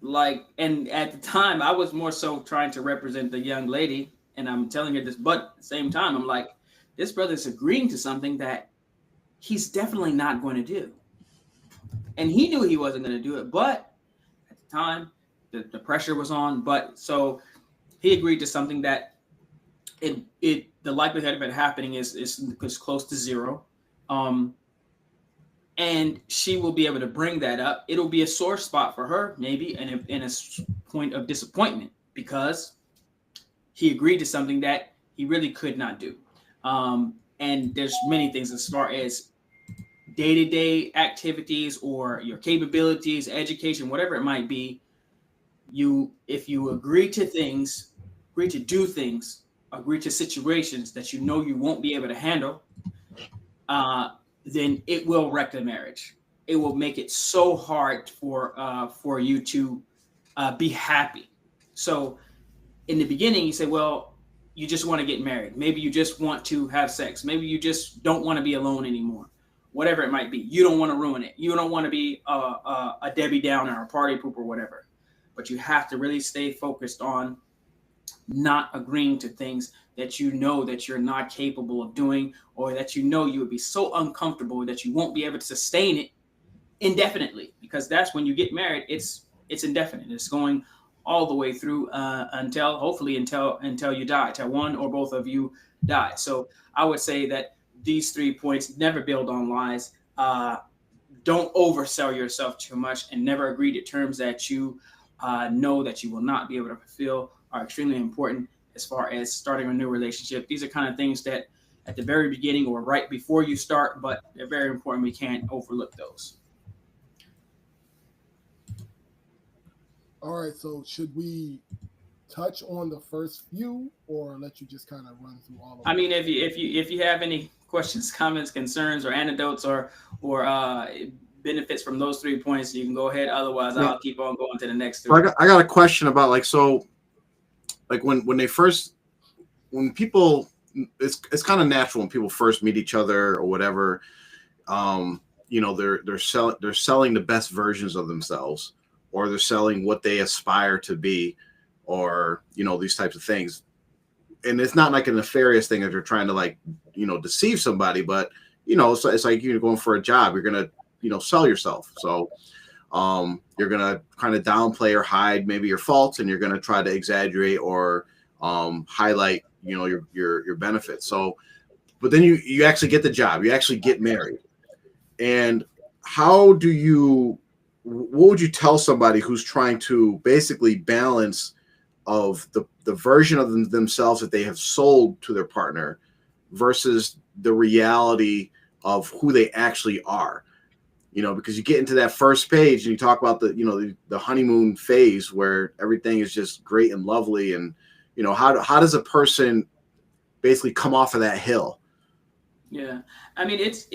like, and at the time I was more so trying to represent the young lady, and I'm telling her this, but at the same time I'm like, this brother's agreeing to something that he's definitely not going to do, and he knew he wasn't going to do it, but at the time the pressure was on. But so he agreed to something that it the likelihood of it happening is close to zero. um and she will be able to bring that up. It'll be a sore spot for her, maybe, and a point of disappointment, because he agreed to something that he really could not do. And there's many things as far as day-to-day activities or your capabilities, education, whatever it might be. If you agree to things, agree to do things, agree to situations that you know you won't be able to handle, uh, then it will wreck the marriage. It will make it so hard for you to be happy. So in the beginning, you say, well, you just want to get married. Maybe you just want to have sex. Maybe you just don't want to be alone anymore. Whatever it might be, you don't want to ruin it. You don't want to be a Debbie Downer or a party poop or whatever. But you have to really stay focused on not agreeing to things that you know that you're not capable of doing, or that you know you would be so uncomfortable that you won't be able to sustain it indefinitely. Because that's when you get married, it's indefinite. It's going all the way through until, hopefully, until you die, till one or both of you die. So I would say that these 3 points: never build on lies, don't oversell yourself too much, and never agree to terms that you know that you will not be able to fulfill, are extremely important as far as starting a new relationship. These are kind of things that at the very beginning or right before you start, but they're very important. We can't overlook those. All right, so should we touch on the first few, or let you just kind of run through all of I them? mean, if you have any questions, comments, concerns, or anecdotes, or benefits from those 3 points, you can go ahead. Otherwise, Yeah. I'll keep on going to the next So I 3. got, I got a question about, like, so, like, when they first, when people, it's kind of natural when people first meet each other or whatever. They're selling the best versions of themselves, or they're selling what they aspire to be, or these types of things. And it's not like a nefarious thing that they're trying to, like, deceive somebody, but so it's like you're going for a job. You're gonna sell yourself. So you're gonna kind of downplay or hide maybe your faults, and you're gonna try to exaggerate or highlight your benefits. So, but then you actually get the job. You actually get married. And how do you? What would you tell somebody who's trying to basically balance of the version of themselves that they have sold to their partner versus the reality of who they actually are? Because you get into that first page and you talk about the honeymoon phase where everything is just great and lovely, and how does a person basically come off of that hill? Yeah, I mean, it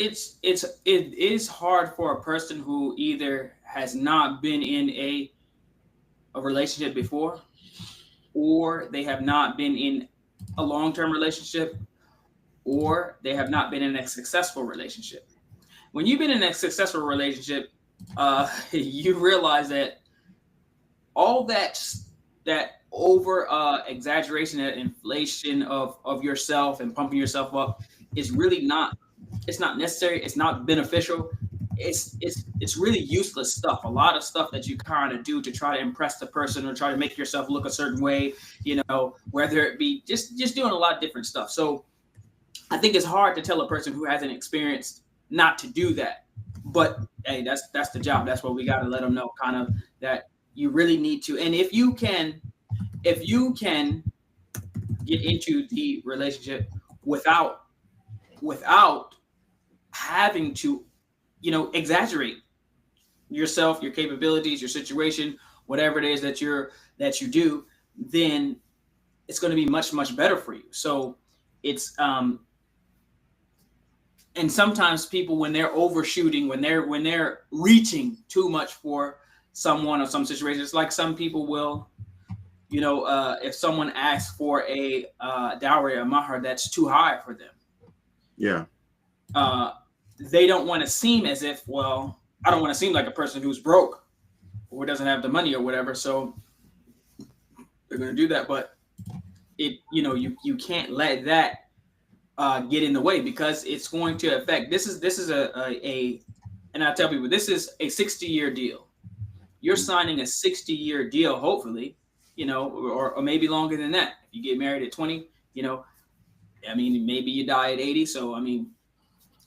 is hard for a person who either has not been in a relationship before, or they have not been in a long-term relationship, or they have not been in a successful relationship. When you've been in a successful relationship, you realize that all that over exaggeration and inflation of yourself and pumping yourself up is really not, it's not necessary, it's not beneficial. It's really useless stuff. A lot of stuff that you kind of do to try to impress the person or try to make yourself look a certain way, whether it be just doing a lot of different stuff. So I think it's hard to tell a person who hasn't experienced not to do that. But hey, that's the job. That's what we got to let them know, kind of, that you really need to. And if you can get into the relationship without having to, exaggerate yourself, your capabilities, your situation, whatever it is that you do, then it's going to be much, much better for you. So it's and sometimes people, when they're overshooting, when they're reaching too much for someone or some situation, it's like some people will, if someone asks for a dowry or mahar that's too high for them, Yeah. uh, they don't want to seem as if, well, I don't want to seem like a person who's broke. or doesn't have the money or whatever. So they're going to do that. But you can't let that get in the way, because it's going to affect. This is a and I tell people, this is a 60-year deal. You're signing a 60-year deal, hopefully, or maybe longer than that. If you get married at 20, I mean, maybe you die at 80. So, I mean,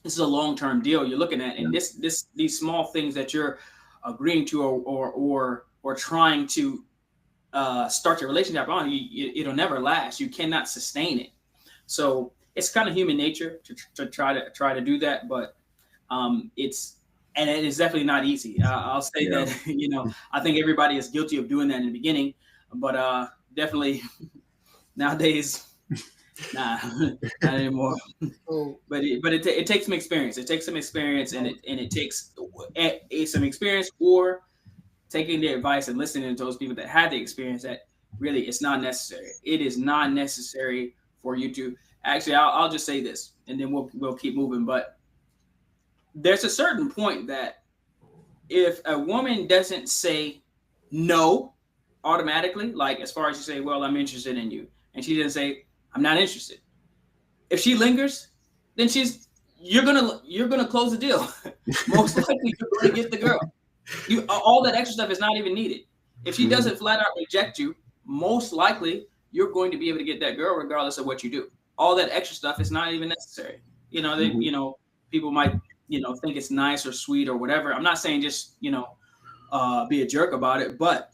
this is a long-term deal you're looking at. And these small things that you're agreeing to or trying to start your relationship on, it'll never last. You cannot sustain it. So it's kind of human nature to try to do that. But and it is definitely not easy. I'll say that, I think everybody is guilty of doing that in the beginning, but definitely nowadays, nah, not anymore. But it takes some experience. It takes some experience, and it takes some experience, or taking the advice and listening to those people that had the experience, that really it's not necessary. It is not necessary for you to actually. I'll just say this, and then we'll keep moving. But there's a certain point that if a woman doesn't say no automatically, like as far as you say, well, I'm interested in you, and she doesn't say, I'm not interested. If she lingers, then you're gonna close the deal. Most likely you're gonna get the girl. All that extra stuff is not even needed. If she doesn't flat out reject you, most likely you're going to be able to get that girl regardless of what you do. All that extra stuff is not even necessary. People might think it's nice or sweet or whatever. I'm not saying just be a jerk about it, but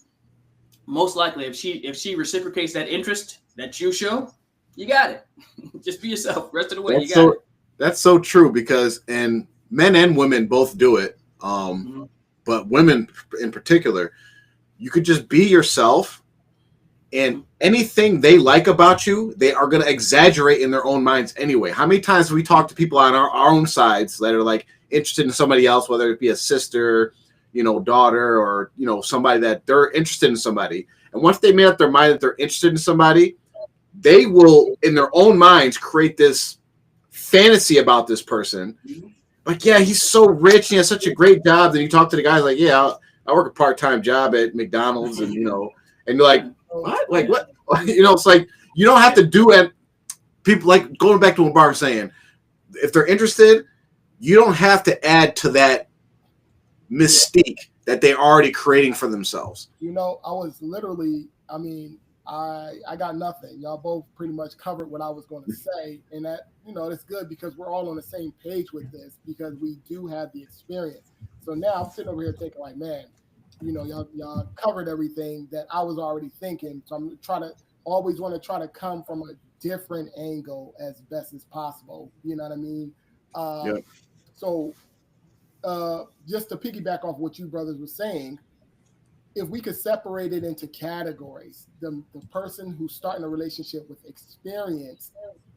most likely if she reciprocates that interest that you show, you got it. Just be yourself. Rest of the way, you got it. That's so true, because and men and women both do it. But women in particular, you could just be yourself, and anything they like about you, they are going to exaggerate in their own minds anyway. How many times have we talked to people on our own sides that are like interested in somebody else, whether it be a sister, daughter, or, somebody that they're interested in somebody. And once they made up their mind that they're interested in somebody, they will, in their own minds, create this fantasy about this person. Like, yeah, he's so rich. He has such a great job. Then you talk to the guy like, yeah, I work a part-time job at McDonald's, and, and you're like, what? Like, what? It's like, you don't have to do it. People, like, going back to what Bart was saying, if they're interested, you don't have to add to that mystique that they're already creating for themselves. I was literally, I got nothing. Y'all both pretty much covered what I was going to say. And that, it's good because we're all on the same page with this, because we do have the experience. So now I'm sitting over here thinking like, man, y'all covered everything that I was already thinking. So I'm always want to try to come from a different angle as best as possible. You know what I mean? Yep. So just to piggyback off what you brothers were saying, if we could separate it into categories, the person who's starting a relationship with experience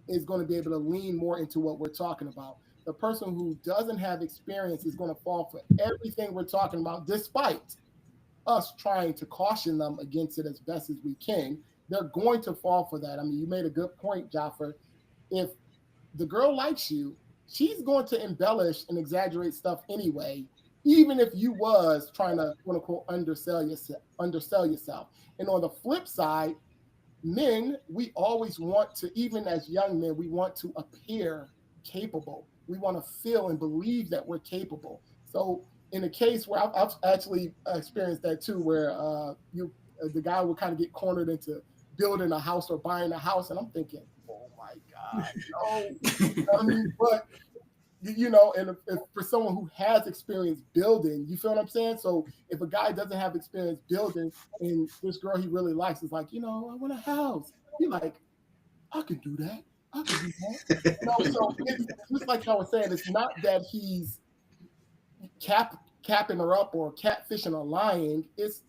is going to be able to lean more into what we're talking about. The person who doesn't have experience is going to fall for everything we're talking about, despite us trying to caution them against it as best as we can. They're going to fall for that. You made a good point, Jaffer. If the girl likes you, she's going to embellish and exaggerate stuff anyway, even if you was trying to, quote unquote, undersell yourself. And on the flip side, men, we always want to, even as young men, we want to appear capable. We want to feel and believe that we're capable. So in a case where I've actually experienced that too, where the guy would kind of get cornered into building a house or buying a house, and I'm thinking, oh my God, no. But and if for someone who has experience building, you feel what I'm saying? So if a guy doesn't have experience building, and this girl he really likes is like, I want a house. He's like, I can do that. I can do that. So it's just like I was saying, it's not that he's capping her up or catfishing or lying. It's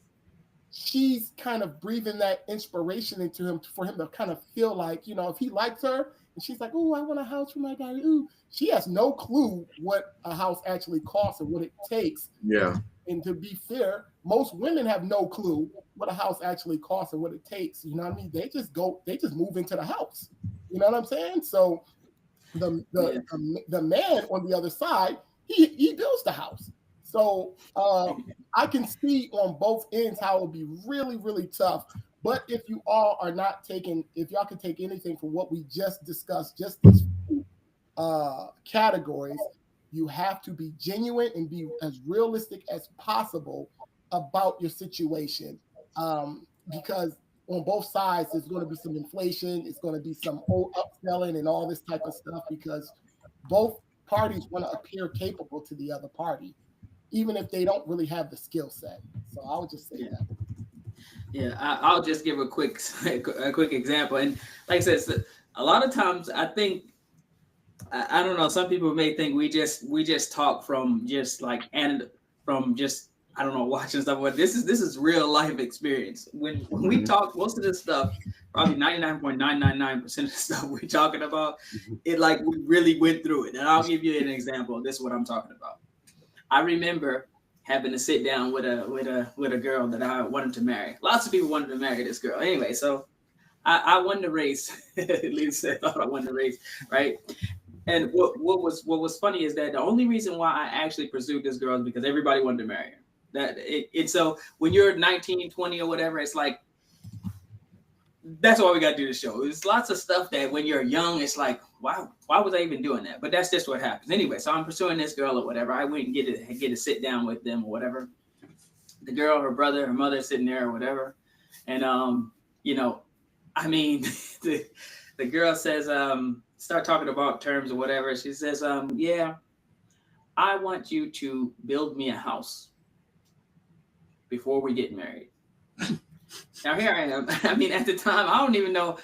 she's kind of breathing that inspiration into him for him to kind of feel like, if he likes her, and she's like, oh, I want a house for my guy. Ooh, she has no clue what a house actually costs and what it takes. Yeah. And to be fair, most women have no clue what a house actually costs and what it takes. You know what I mean? They just move into the house. You know what I'm saying? So the man on the other side, he builds the house. So I can see on both ends how it would be really, really tough. But if you all are not taking, if y'all can take anything from what we just discussed, just these categories, you have to be genuine and be as realistic as possible about your situation. Because on both sides, there's going to be some inflation, it's going to be some upselling and all this type of stuff because both parties want to appear capable to the other party, even if they don't really have the skill set. So I would just say that. Yeah, I'll just give a quick example. And like I said, a lot of times I think, I don't know, some people may think we just talk from just like, and from just, I don't know, watching stuff. But this is real life experience. When we talk, most of this stuff, probably 99.999% of the stuff we're talking about, it like we really went through it. And I'll give you an example. This is what I'm talking about. I remember having to sit down with a girl that I wanted to marry. Lots of people wanted to marry this girl. Anyway, so I won the race. At least I thought I won the race, right? And what was funny is that the only reason why I actually pursued this girl is because everybody wanted to marry her. So when you're 19, 20 or whatever, it's like, that's why we got to do the show. There's lots of stuff that when you're young, it's like, why was I even doing that? But that's just what happens. Anyway, so I'm pursuing this girl or whatever. I went and get to sit down with them or whatever. The girl, her brother, her mother sitting there or whatever. And, I mean, the girl says, start talking about terms or whatever. She says, yeah, I want you to build me a house before we get married. Now here I am. I mean, at the time, I don't even know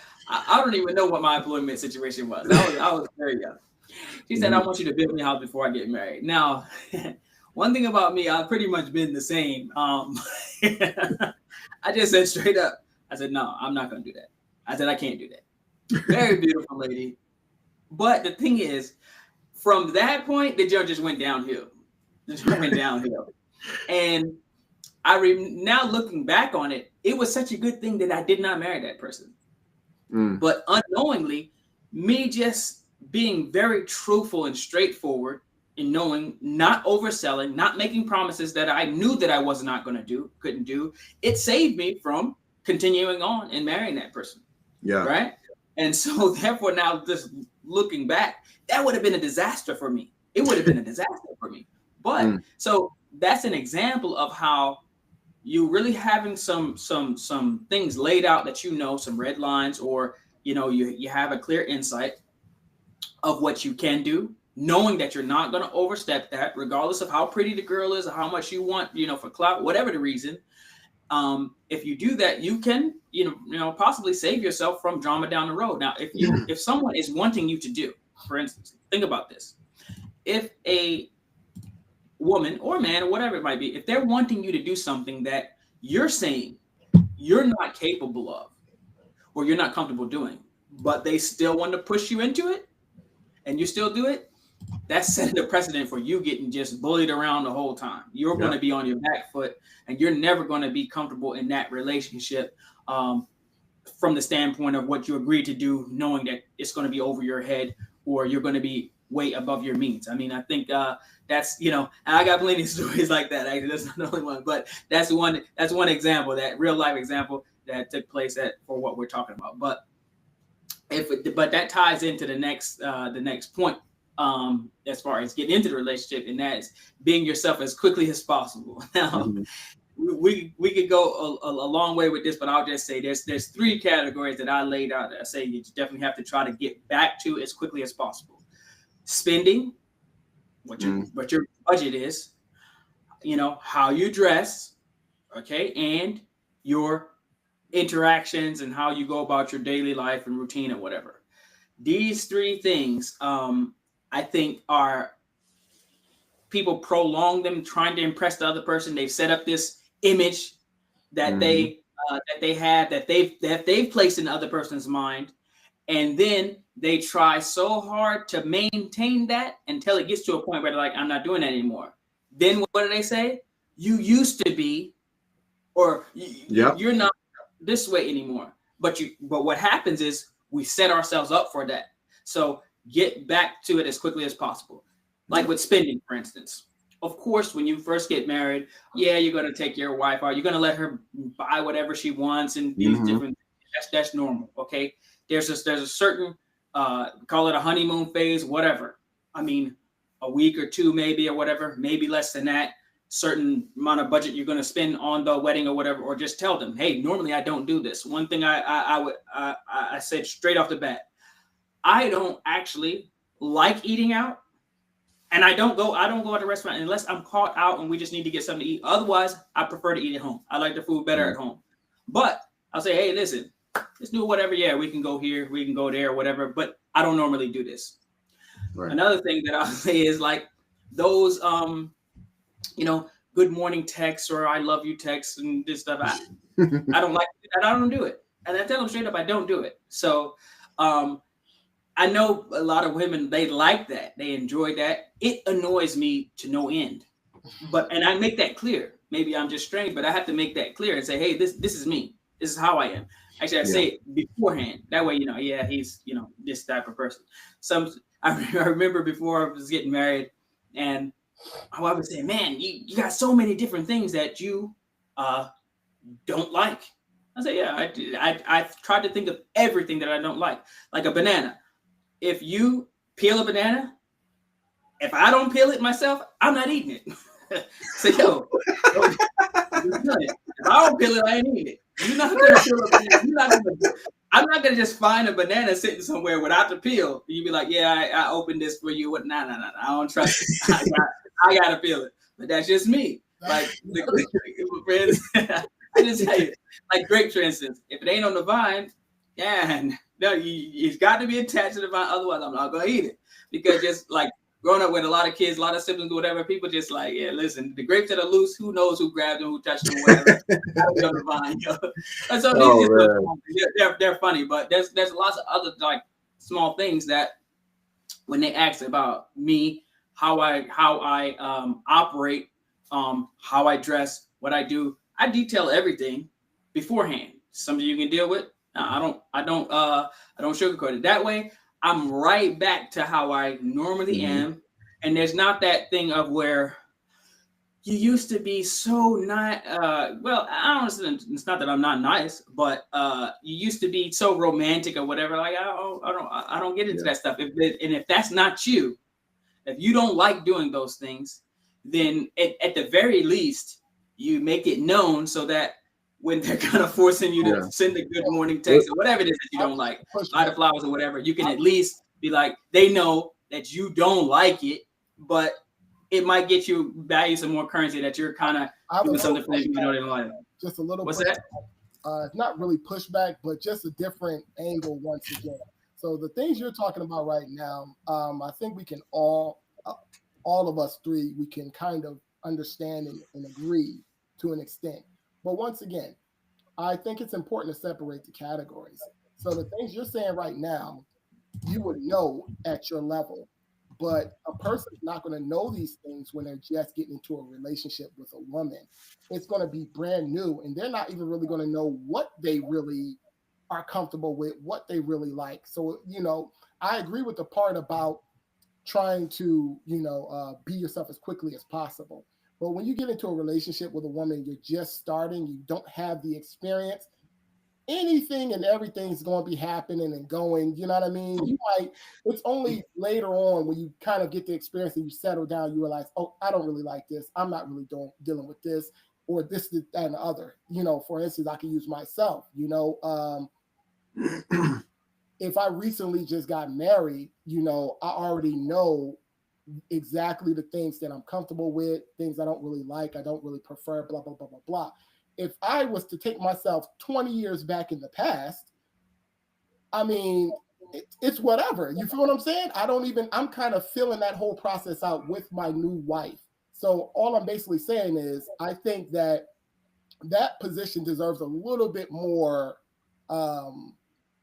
what my employment situation was. I was very young. She said, I want you to build me a house before I get married. Now, one thing about me, I've pretty much been the same. I just said straight up, I said, no, I'm not going to do that. I said, I can't do that. Very beautiful lady. But the thing is, from that point, the joke just went downhill. And now looking back on it, it was such a good thing that I did not marry that person. But unknowingly, me just being very truthful and straightforward in knowing, not overselling, not making promises that I knew that I was not going to do, couldn't do, it saved me from continuing on and marrying that person. Yeah. Right. And so therefore now just looking back, that would have been a disaster for me. It would have been a disaster for me. But so that's an example of how you really having some things laid out that some red lines, or you have a clear insight of what you can do, knowing that you're not going to overstep that, regardless of how pretty the girl is or how much you want, for clout, whatever the reason. If you do that, you can, possibly save yourself from drama down the road. Now, if someone is wanting you to do, for instance, think about this. If a woman or man or whatever it might be, if they're wanting you to do something that you're saying you're not capable of, or you're not comfortable doing, but they still want to push you into it and you still do it, that's setting a precedent for you getting just bullied around the whole time. You're going to be on your back foot, and you're never going to be comfortable in that relationship from the standpoint of what you agreed to do, knowing that it's going to be over your head or you're going to be way above your means. I mean, I think that's, and I got plenty of stories like that. Actually, that's not the only one, but that's one example, that real life example that took place for what we're talking about. But but that ties into the next point. As far as getting into the relationship, and that is being yourself as quickly as possible. Now, we could go a long way with this, but I'll just say there's 3 categories that I laid out that I say you definitely have to try to get back to as quickly as possible. Spending, what your budget is, how you dress, okay, and your interactions and how you go about your daily life and routine and whatever. These 3 things, I think, are people prolong them, trying to impress the other person. They've set up this image that they have, that they've placed in the other person's mind, and then they try so hard to maintain that until it gets to a point where they're like, I'm not doing that anymore. Then what do they say? You used to be, or you're not this way anymore. But what happens is we set ourselves up for that. So get back to it as quickly as possible. Like with spending, for instance. of course, when you first get married, yeah, you're gonna take your wife out. You're gonna let her buy whatever she wants and these Mhm. different. That's normal. Okay. There's a certain call it a honeymoon phase, whatever. I mean, a week or two maybe or whatever, maybe less than that. Certain amount of budget you're going to spend on the wedding or whatever, or just tell them, hey, normally I don't do this. One thing I said straight off the bat, I don't actually like eating out, and I don't go out to restaurant unless I'm caught out and we just need to get something to eat. Otherwise, I prefer to eat at home. I like the food better at home. But I'll say, hey, listen, let's do whatever. Yeah, we can go here, we can go there, whatever. But I don't normally do this. Right. Another thing that I'll say is like those good morning texts or I love you texts and this stuff. I don't like it. I don't do it. And I tell them straight up, I don't do it. So I know a lot of women, they like that. They enjoy that. It annoys me to no end. And I make that clear. Maybe I'm just strange, but I have to make that clear and say, hey, this is me. This is how I am. Actually, I say it beforehand. That way, he's, this type of person. I remember before I was getting married and my wife would say, man, you got so many different things that you don't like. I say, yeah, I tried to think of everything that I don't like a banana. If you peel a banana, if I don't peel it myself, I'm not eating it. So, if I don't peel it, I ain't eating it. You're not gonna peel a banana. I'm not gonna just find a banana sitting somewhere without the peel. You be like, yeah, I opened this for you. What? No, I don't trust it. I gotta peel it. But that's just me. Like friends, I just tell you, like grapes, for instance. If it ain't on the vine, no, it's got to be attached to the vine. Otherwise, I'm not gonna eat it. Because just like growing up with a lot of kids, a lot of siblings, whatever, people just like, yeah, listen, the grapes that are loose, who knows who grabbed them, who touched them, whatever. Be on the vine, And so they're funny, but there's lots of other like small things that when they ask about me, how I operate, how I dress, what I do, I detail everything beforehand. Something you can deal with. I don't sugarcoat it. That way, I'm right back to how I normally am, and there's not that thing of where you used to be so not. Well, I don't. It's not that I'm not nice, but you used to be so romantic or whatever. Like I don't get into that stuff. If that's not you, if you don't like doing those things, then at the very least, you make it known so that when they're kind of forcing you to send a good morning text or whatever it is that you don't like, buy the flowers or whatever, you can at least be like, they know that you don't like it, but it might get you value some more currency that you're kind of doing something for them you know they don't like. Just a little. What's that? Not really pushback, but just a different angle once again. So the things you're talking about right now, I think we can all of us three, we can kind of understand and agree to an extent. But once again, I think it's important to separate the categories. So the things you're saying right now, you would know at your level, but a person's not going to know these things when they're just getting into a relationship with a woman. It's going to be brand new, and they're not even really going to know what they really are comfortable with, what they really like. So, I agree with the part about trying to, be yourself as quickly as possible. But when you get into a relationship with a woman, you're just starting, you don't have the experience, anything and everything's going to be happening and going, you know what I mean? It's only later on when you kind of get the experience and you settle down, you realize, oh, I don't really like this. I'm not really dealing with this or this, that, and the other. For instance, I can use myself, if I recently just got married, I already know exactly the things that I'm comfortable with, things I don't really like, I don't really prefer, blah, blah, blah, blah, blah. If I was to take myself 20 years back in the past, I mean, it's whatever. You feel what I'm saying? I'm kind of filling that whole process out with my new wife. So all I'm basically saying is I think that position deserves a little bit more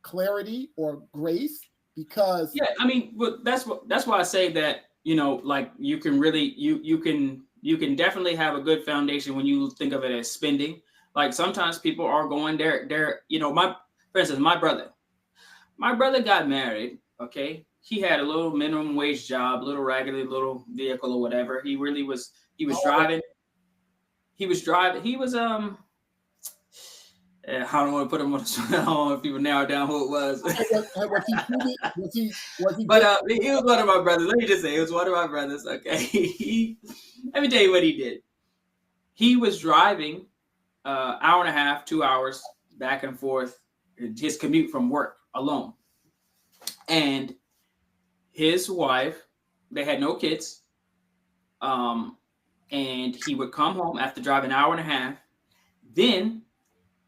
clarity or grace because I mean, but that's why I say that like you can really you can definitely have a good foundation when you think of it as spending. Like sometimes people are going there for instance, my brother got married. Okay, he had a little minimum wage job, little raggedy little vehicle or whatever. He really was He was driving. He was driving. He was I don't want to put him on the spot. I don't know if people narrow down who it was. Was he cheated? Was he But he was one of my brothers. Let me just say, he was one of my brothers. Okay. Let me tell you what he did. He was driving hour and a half, 2 hours back and forth, his commute from work alone. And his wife, they had no kids. And he would come home after driving an hour and a half, then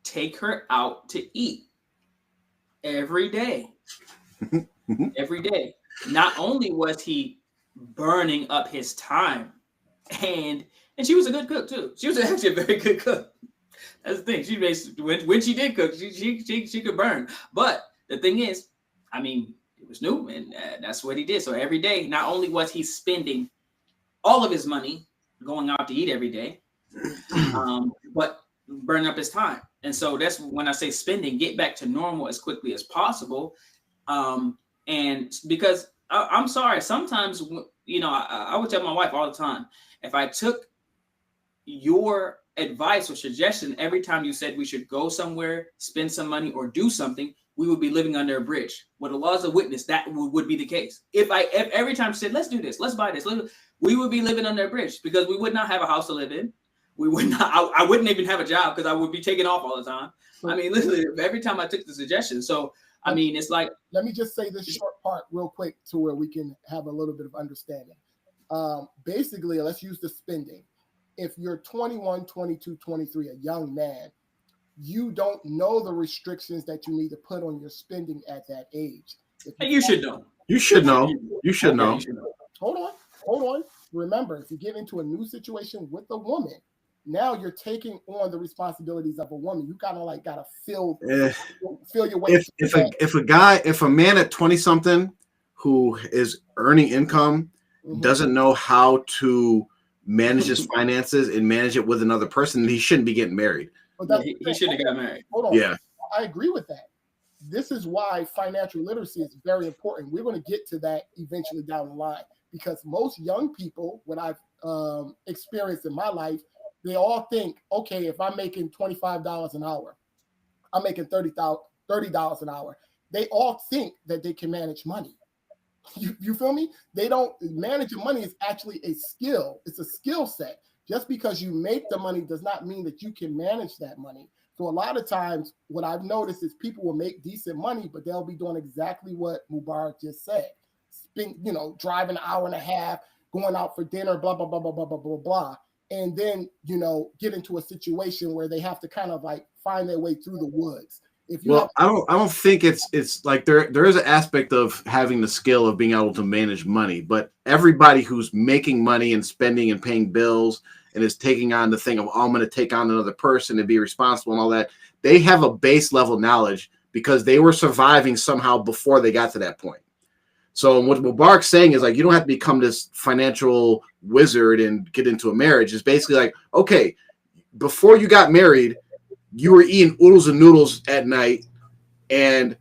take her out to eat every day. Every day. Not only was he burning up his time, and she was a good cook too. She was actually a very good cook. That's the thing. She basically, when she did cook, she could burn. But the thing is, I mean, it was new, and that's what he did. So every day, not only was he spending all of his money going out to eat every day, but burning up his time. And so that's when I say spending, get back to normal as quickly as possible. And because I'm sorry, sometimes, you know, I would tell my wife all the time, if I took your advice or suggestion every time you said we should go somewhere, spend some money, or do something, we would be living under a bridge. With the laws of witness, that would be the case. If every time she said, let's do this, let's buy this, we would be living under a bridge because we would not have a house to live in. We would not. I wouldn't even have a job because I would be taking off all the time. I mean, literally, every time I took the suggestion. So, I mean, it's like. Let me just say this short part real quick to where we can have a little bit of understanding. Basically, let's use the spending. If you're 21, 22, 23, a young man, you don't know the restrictions that you need to put on your spending at that age. You should know. You should know. You should know. You should know. Hold on. Remember, if you get into a new situation with a woman, now you're taking on the responsibilities of a woman. You kind of like gotta feel your way. If a man at 20 something who is earning income doesn't know how to manage his finances and manage it with another person, he shouldn't be getting married. But he shouldn't have got married. Hold on. Yeah, I agree with that. This is why financial literacy is very important. We're going to get to that eventually down the line because most young people, what I've experienced in my life, they all think, okay, if I'm making $25 an hour, I'm making $30 an hour. They all think that they can manage money. You feel me? They don't. Managing money is actually a skill. It's a skill set. Just because you make the money does not mean that you can manage that money. So a lot of times what I've noticed is people will make decent money, but they'll be doing exactly what Mubarak just said. Driving an hour and a half, going out for dinner, blah, blah, blah, blah, blah, blah, blah, blah. And then, get into a situation where they have to kind of like find their way through the woods. I don't think it's like there is an aspect of having the skill of being able to manage money, but everybody who's making money and spending and paying bills and is taking on the thing of, I'm going to take on another person and be responsible and all that, they have a base level knowledge because they were surviving somehow before they got to that point. So what Mubarak's saying is like, you don't have to become this financial wizard and get into a marriage. It's basically like, okay, before you got married, you were eating oodles and noodles at night. And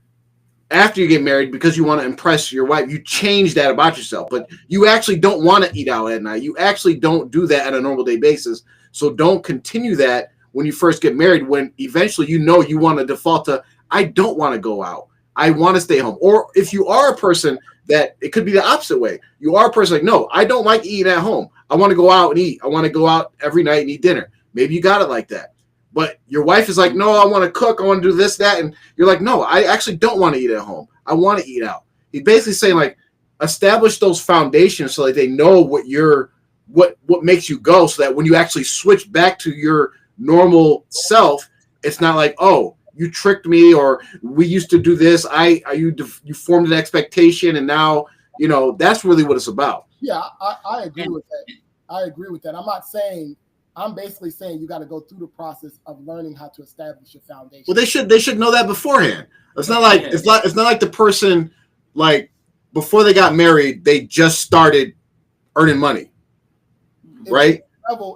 after you get married, because you want to impress your wife, you change that about yourself. But you actually don't want to eat out at night. You actually don't do that on a normal day basis. So don't continue that when you first get married, when eventually you want to default to, I don't want to go out. I want to stay home. Or if you are a person that it could be the opposite way. You are a person like, no, I don't like eating at home. I want to go out and eat. I want to go out every night and eat dinner. Maybe you got it like that. But your wife is like, no, I want to cook. I want to do this, that. And you're like, no, I actually don't want to eat at home. I want to eat out. He's basically saying like, establish those foundations so that they know what makes you go, so that when you actually switch back to your normal self, it's not like, oh, you tricked me, or we used to do this. You formed an expectation, and now that's really what it's about. Yeah, I agree with that. I'm basically saying you got to go through the process of learning how to establish your foundation. Well, they should know that beforehand. It's not like it's not like the person like before they got married, they just started earning money, right?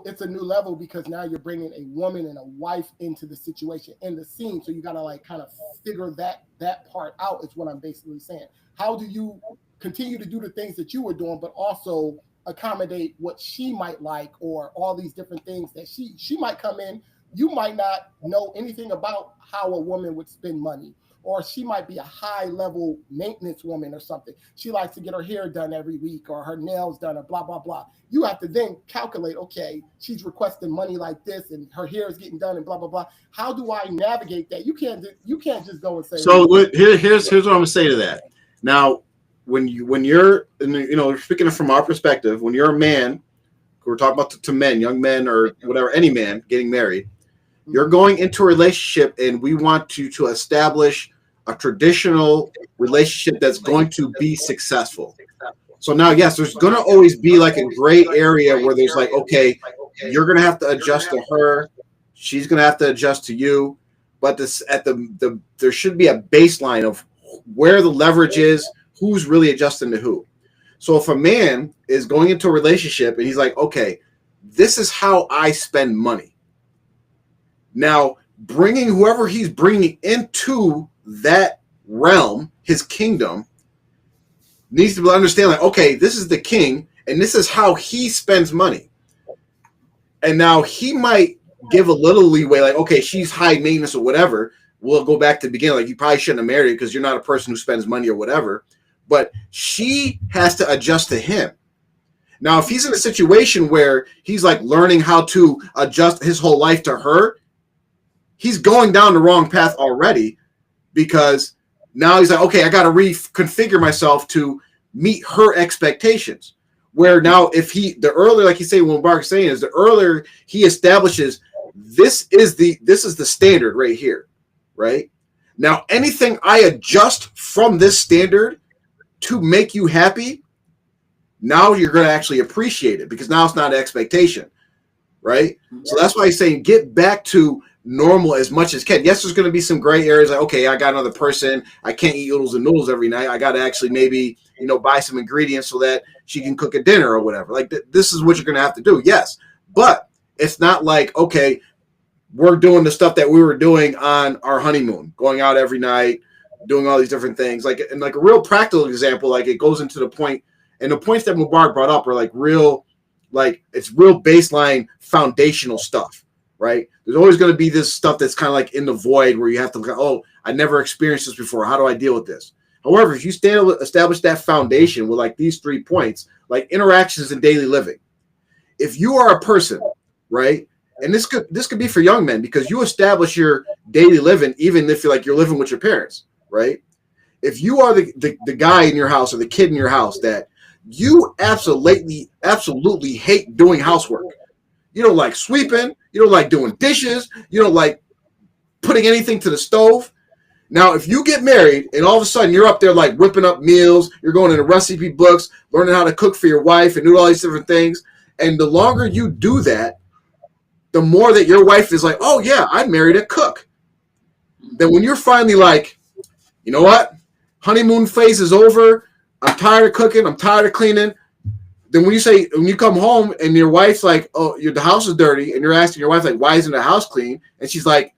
It's a new level because now you're bringing a woman and a wife into the situation, in the scene. So you got to like kind of figure that part out is what I'm basically saying. How do you continue to do the things that you were doing, but also accommodate what she might like, or all these different things that she might come in. You might not know anything about how a woman would spend money, or she might be a high level maintenance woman or something. She likes to get her hair done every week or her nails done or blah, blah, blah. You have to then calculate, okay, she's requesting money like this and her hair is getting done and blah, blah, blah. How do I navigate that? You can't just go and say. So here's what I'm gonna say to that. Now, when you're speaking from our perspective, when you're a man, we're talking about to men, young men or whatever, any man getting married, you're going into a relationship and we want to establish a traditional relationship that's going to be successful. So now, yes, there's going to always be like a gray area where there's like, okay, you're going to have to adjust to her. She's going to have to adjust to you. But there should be a baseline of where the leverage is, who's really adjusting to who. So if a man is going into a relationship and he's like, okay, this is how I spend money. Now, bringing whoever he's bringing into that realm, his kingdom, needs to understand like, okay, this is the king and this is how he spends money. And now he might give a little leeway, like, okay, she's high maintenance or whatever. We'll go back to the beginning. Like, you probably shouldn't have married her because you're not a person who spends money or whatever. But she has to adjust to him. Now, if he's in a situation where he's like learning how to adjust his whole life to her, he's going down the wrong path already, because now he's like, okay, I got to reconfigure myself to meet her expectations. Where now, if the earlier, like you say, what Mark's saying is, the earlier he establishes this is the standard right here, right? Now, anything I adjust from this standard to make you happy, now you're going to actually appreciate it, because now it's not an expectation, right? So that's why he's saying get back to normal as much as can. Yes, there's going to be some gray areas, like, okay, I got another person, I can't eat oodles and noodles every night, I got to actually maybe buy some ingredients so that she can cook a dinner or whatever. Like this is what you're going to have to do. Yes, but it's not like, okay, we're doing the stuff that we were doing on our honeymoon, going out every night, doing all these different things. Like, and like a real practical example, like it goes into the point, and the points that Mubarak brought up are like real, like it's real baseline foundational stuff, right? There's always going to be this stuff that's kind of like in the void where you have to look at, oh, I never experienced this before. How do I deal with this? However, if you establish that foundation with like these 3 points, like interactions in daily living, if you are a person, right? And this could be for young men, because you establish your daily living, even if you're living with your parents, right? If you are the guy in your house or the kid in your house that you absolutely hate doing housework, you don't like sweeping, you don't like doing dishes, you don't like putting anything to the stove. Now, if you get married and all of a sudden you're up there like whipping up meals, you're going into recipe books, learning how to cook for your wife and do all these different things, and the longer you do that, the more that your wife is like, oh yeah, I married a cook. Then when you're finally like, you know what, honeymoon phase is over, I'm tired of cooking, I'm tired of cleaning. Then when you come home and your wife's like, oh, the house is dirty, and you're asking your wife like, why isn't the house clean? And she's like,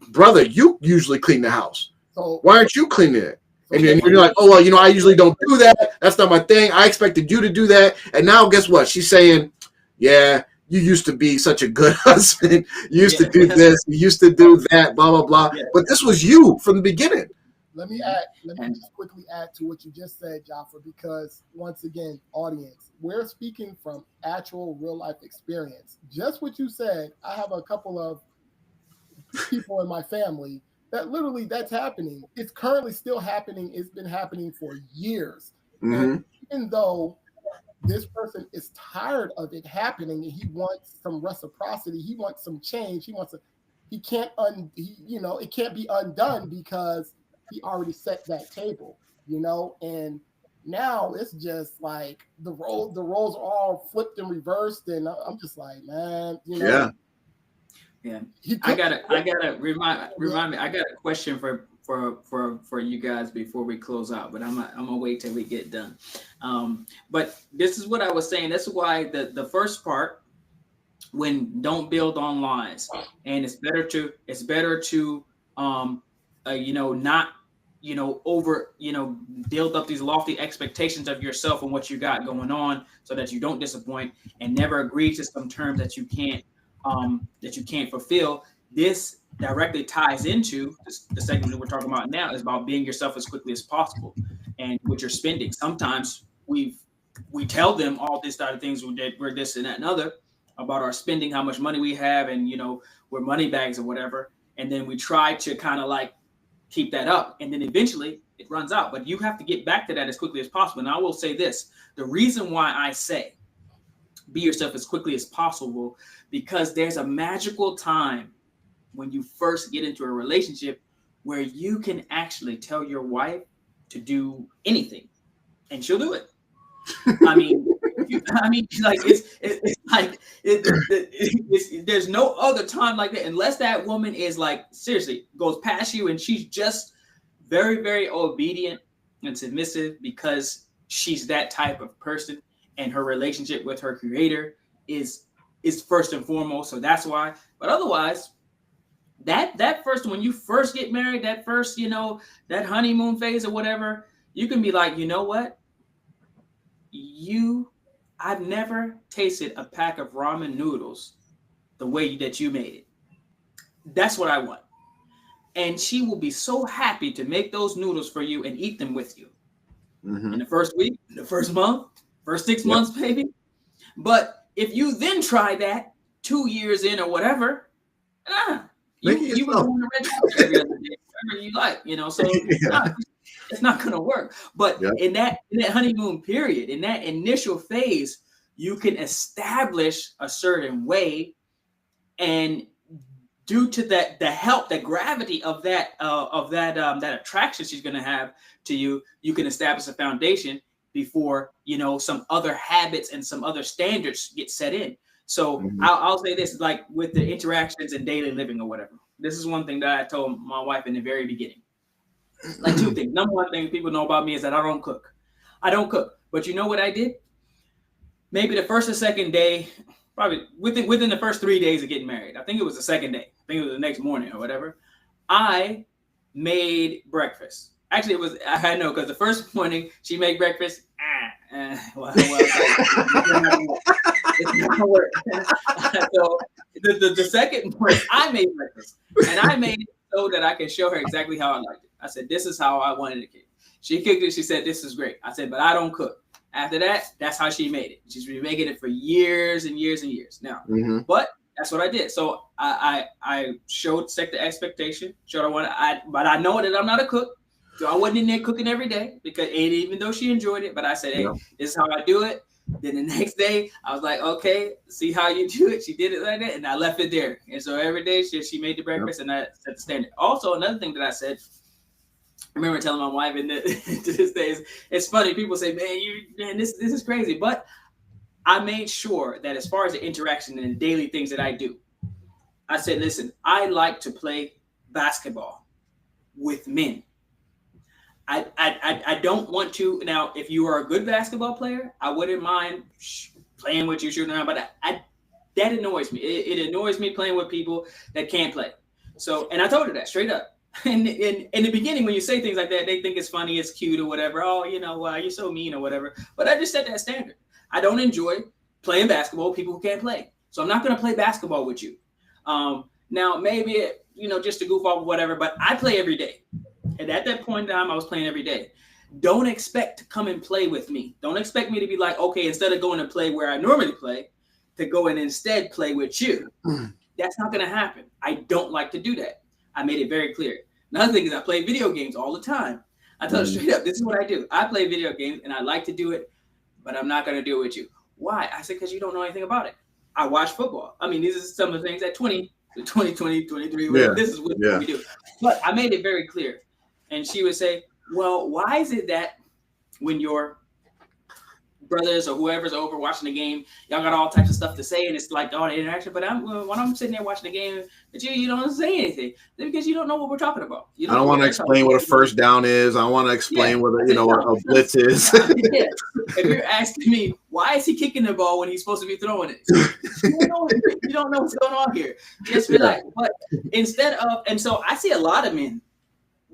brother, you usually clean the house. So why aren't you cleaning it? And then you're like, oh, well, I usually don't do that. That's not my thing. I expected you to do that. And now guess what? She's saying, yeah, you used to be such a good husband. You used to do this. You used to do that, blah, blah, blah. Yeah. But this was you from the beginning. Let me just quickly add to what you just said, Jaffa, because once again, audience, we're speaking from actual real life experience. Just what you said, I have a couple of people in my family that literally that's happening. It's currently still happening. It's been happening for years. Mm-hmm. And even though this person is tired of it happening and he wants some reciprocity, he wants some change, it can't be undone because he already set that table, and now it's just like the roles are all flipped and reversed, and I'm just like, man, Yeah. I gotta remind me. I got a question for you guys before we close out, but I'm gonna wait till we get done. But this is what I was saying. That's why the first part, when don't build on lies, and it's better to not build up these lofty expectations of yourself and what you got going on, so that you don't disappoint and never agree to some terms that you can't fulfill. This directly ties into the segment that we're talking about now, is about being yourself as quickly as possible. And with your spending, sometimes we tell them all this side of things, we're this and that and other about our spending, how much money we have, and we're money bags or whatever, and then we try to kind of like keep that up, and then eventually it runs out. But you have to get back to that as quickly as possible. And I will say this: the reason why I say be yourself as quickly as possible, because there's a magical time when you first get into a relationship where you can actually tell your wife to do anything and she'll do it. I mean, there's no other time like that, unless that woman is like, seriously, goes past you and she's just very, very obedient and submissive, because she's that type of person, and her relationship with her creator is first and foremost. So that's why. But otherwise, that first, when you first get married, that first, that honeymoon phase or whatever, you can be like, you know what? I've never tasted a pack of ramen noodles the way that you made it. That's what I want. And she will be so happy to make those noodles for you and eat them with you. In the first week, the first month, first 6 months, maybe. But if you then try that 2 years in or whatever, you will want to red carpet every other day, whatever you like, so it's not going to work. But in that honeymoon period, in that initial phase, you can establish a certain way, and due to the gravity of that attraction she's going to have to you, you can establish a foundation before some other habits and some other standards get set in. So I'll say this, like with the interactions and daily living or whatever. This is one thing that I told my wife in the very beginning. Like two things. Number one thing people know about me is that I don't cook. But you know what I did? Maybe the first or second day, probably within the first 3 days of getting married. I think it was the second day. I think it was the next morning or whatever. I made breakfast. Actually, I know, because the first morning she made breakfast. It's not gonna work. So the second morning, I made breakfast, and I made it so that I could show her exactly how I liked it. I said, "This is how I wanted it." She cooked it. She said, "This is great." I said, "But I don't cook." After that, that's how she made it. She's been making it for years and years and years now. But that's what I did. So I set the expectation. Showed but I know that I'm not a cook. So I wasn't in there cooking every day, because even though she enjoyed it, but I said, "Hey, this is how I do it." Then the next day, I was like, "Okay, see how you do it." She did it like that, and I left it there. And so every day she made the breakfast, and I set the standard. Also, another thing that I said, I remember telling my wife, and to this day, it's funny. People say, "Man, this is crazy," but I made sure that as far as the interaction and the daily things that I do, I said, "Listen, I like to play basketball with men. I don't want to." Now, if you are a good basketball player, I wouldn't mind playing with you, shooting around, but that annoys me. It annoys me playing with people that can't play. So, and I told her that straight up. And in the beginning, when you say things like that, they think it's funny, it's cute or whatever. Oh, you're so mean or whatever. But I just set that standard. I don't enjoy playing basketball with people who can't play. So I'm not going to play basketball with you. Now, maybe, just to goof off or whatever, but I play every day. And at that point in time, I was playing every day. Don't expect to come and play with me. Don't expect me to be like, okay, instead of going to play where I normally play, to go and instead play with you. That's not going to happen. I don't like to do that. I made it very clear. Another thing is I play video games all the time. I tell her straight up, this is what I do. I play video games and I like to do it, but I'm not going to do it with you. Why? I said, because you don't know anything about it. I watch football. I mean, these are some of the things at 20, 23, this is what we do. But I made it very clear. And she would say, well, why is it that when your brothers or whoever's over watching the game, y'all got all types of stuff to say, and it's like all the interaction, but when I'm sitting there watching the game, but you don't say anything, because you don't know what we're talking about. I don't want to explain what a first down is. I want to explain what a blitz is. If you're asking me, why is he kicking the ball when he's supposed to be throwing it? You don't know what's going on here. Just be like, but instead of, and so I see a lot of men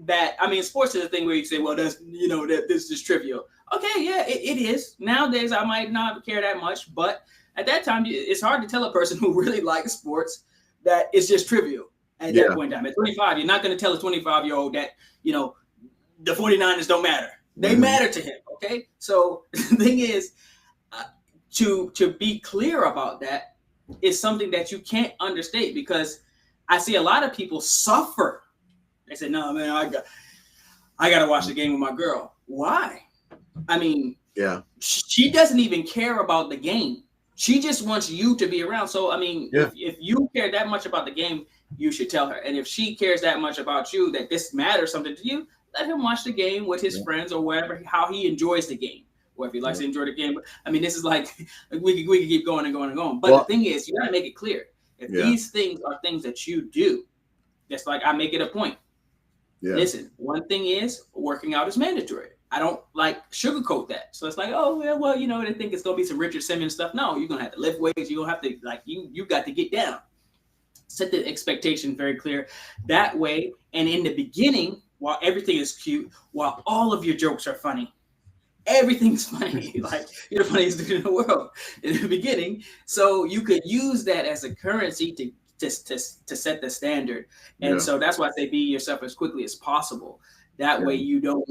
that, I mean, sports is a thing where you say, well, that's, that this is trivial. Okay, yeah, it is. Nowadays, I might not care that much, but at that time, it's hard to tell a person who really likes sports that it's just trivial at that point in time. At 25, you're not going to tell a 25-year-old that, the 49ers don't matter. They matter to him, okay? So the thing is, to be clear about that is something that you can't understate, because I see a lot of people suffer. They say, no, man, I got to watch the game with my girl. Why? I mean, she doesn't even care about the game. She just wants you to be around. So, I mean, if you care that much about the game, you should tell her. And if she cares that much about you, that this matters something to you, let him watch the game with his friends or wherever, how he enjoys the game. Or if he likes to enjoy the game. I mean, this is like, we could keep going and going and going. But the thing is, you got to make it clear. If these things are things that you do, just like I make it a point. Listen, one thing is working out is mandatory. I don't like sugarcoat that. So it's like, oh, well, they think it's going to be some Richard Simmons stuff. No, you're going to have to lift weights. You're going to have to, like, you got to get down. Set the expectation very clear. That way, and in the beginning, while everything is cute, while all of your jokes are funny, everything's funny. Like, you're the funniest dude in the world in the beginning. So you could use that as a currency to set the standard. And so that's why I say be yourself as quickly as possible. That way you don't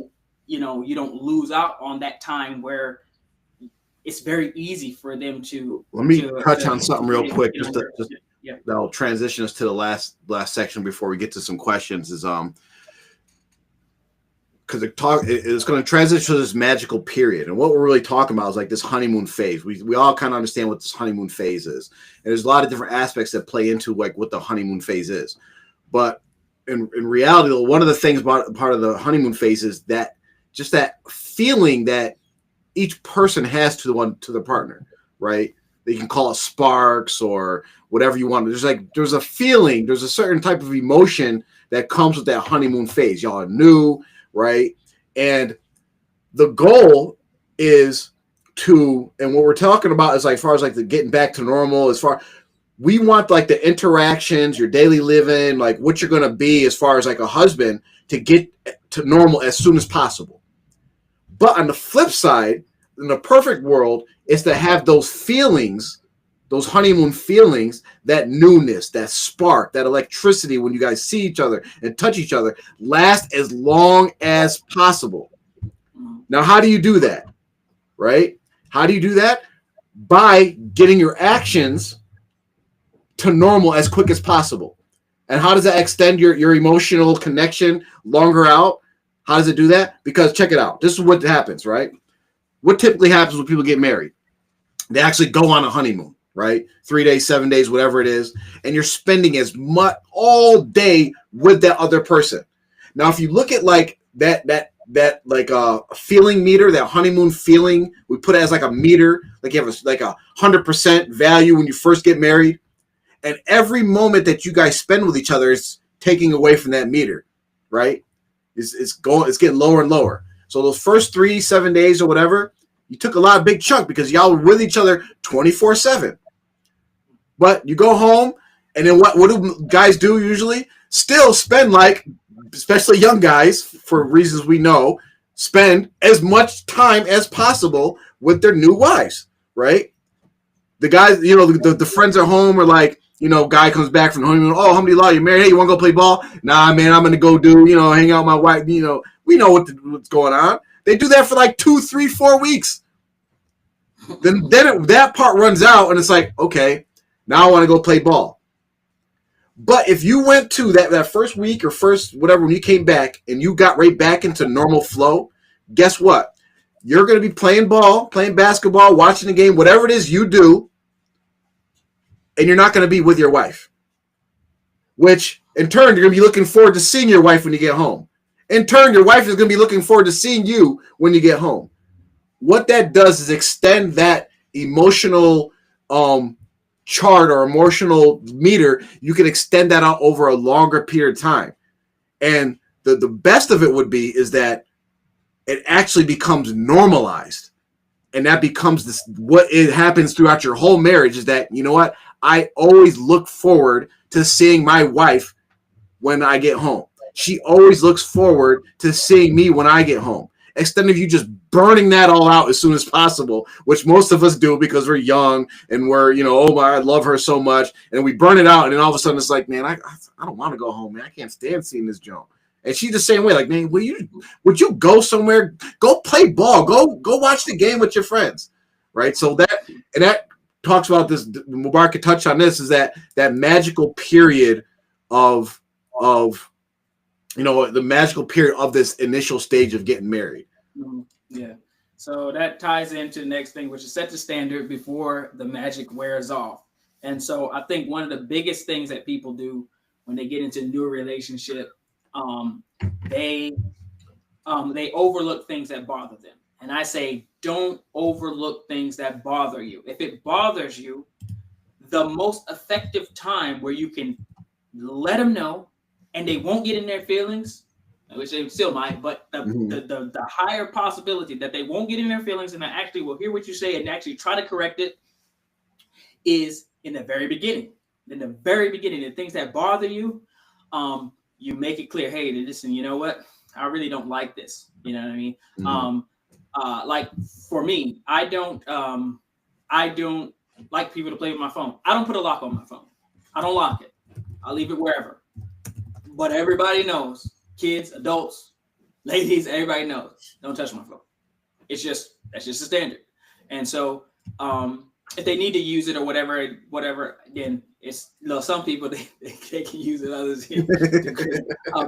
lose out on that time where it's very easy for them to. Let me touch on something real quick. That'll transition us to the last section before we get to some questions. Is because it's going to transition to this magical period, and what we're really talking about is like this honeymoon phase. We all kind of understand what this honeymoon phase is, and there's a lot of different aspects that play into like what the honeymoon phase is. But in reality, one of the things about part of the honeymoon phase is that just that feeling that each person has to the partner, right? They can call it sparks or whatever you want. There's a feeling, there's a certain type of emotion that comes with that honeymoon phase. Y'all are new, right? And the goal is and what we're talking about is like, as far as like the getting back to normal, we want like the interactions, your daily living, like what you're going to be as far as like a husband to get to normal as soon as possible. But on the flip side, in the perfect world, is to have those feelings, those honeymoon feelings, that newness, that spark, that electricity when you guys see each other and touch each other, last as long as possible. Now, how do you do that? Right? How do you do that? By getting your actions to normal as quick as possible. And how does that extend your emotional connection longer out? How does it do that? Because check it out. This is what happens, right? What typically happens when people get married? They actually go on a honeymoon, right? 3 days, 7 days, whatever it is. And you're spending as much all day with that other person. Now, if you look at like that like a feeling meter, that honeymoon feeling, we put it as like a meter, like you have a 100% value when you first get married. And every moment that you guys spend with each other is taking away from that meter, right? It's getting lower and lower. So those first 7 days or whatever, you took a big chunk because y'all were with each other 24/7. But you go home, and then what do guys do usually? Still spend, like, especially young guys, for reasons we know, spend as much time as possible with their new wives, right? The guys, the friends at home are like, guy comes back from the honeymoon. Oh, alhamdulillah, you're married. Hey, you want to go play ball? Nah, man, I'm going to go hang out with my wife. We know what's going on. They do that for like 2, 3, 4 weeks. Then that part runs out, and it's like, okay, now I want to go play ball. But if you went to that first week or first whatever, when you came back and you got right back into normal flow, guess what? You're going to be playing ball, playing basketball, watching the game, whatever it is you do, and you're not going to be with your wife. Which, in turn, you're going to be looking forward to seeing your wife when you get home. In turn, your wife is going to be looking forward to seeing you when you get home. What that does is extend that emotional chart or emotional meter. You can extend that out over a longer period of time. And the best of it would be is that it actually becomes normalized. And that becomes what it happens throughout your whole marriage is that, you know what? I always look forward to seeing my wife when I get home. she always looks forward to seeing me when I get home. Instead of you just burning that all out as soon as possible, which most of us do because we're young and we're, oh my, I love her so much. And we burn it out. And then all of a sudden it's like, man, I don't want to go home, man. I can't stand seeing this Joan. And she's the same way. Like, man, would you go somewhere? Go play ball. Go watch the game with your friends. Right. So that talks about this. Mubarak could touch on this, is that magical period of the magical period of this initial stage of getting married. Yeah. So that ties into the next thing, which is set the standard before the magic wears off. And so I think one of the biggest things that people do when they get into a new relationship, they overlook things that bother them. And I say, don't overlook things that bother you. If it bothers you, the most effective time where you can let them know and they won't get in their feelings, which they still might, but the higher possibility that they won't get in their feelings and they actually will hear what you say and actually try to correct it is in the very beginning. In the very beginning, the things that bother you, you make it clear, hey, listen, you know what? I really don't like this. You know what I mean? Mm-hmm. Like for me, I don't like people to play with my phone. I don't put a lock on my phone. I don't lock it. I'll leave it wherever. But everybody knows, kids, adults, ladies, everybody knows, don't touch my phone. That's just a standard. And so if they need to use it or whatever, then it's, some people they can use it, others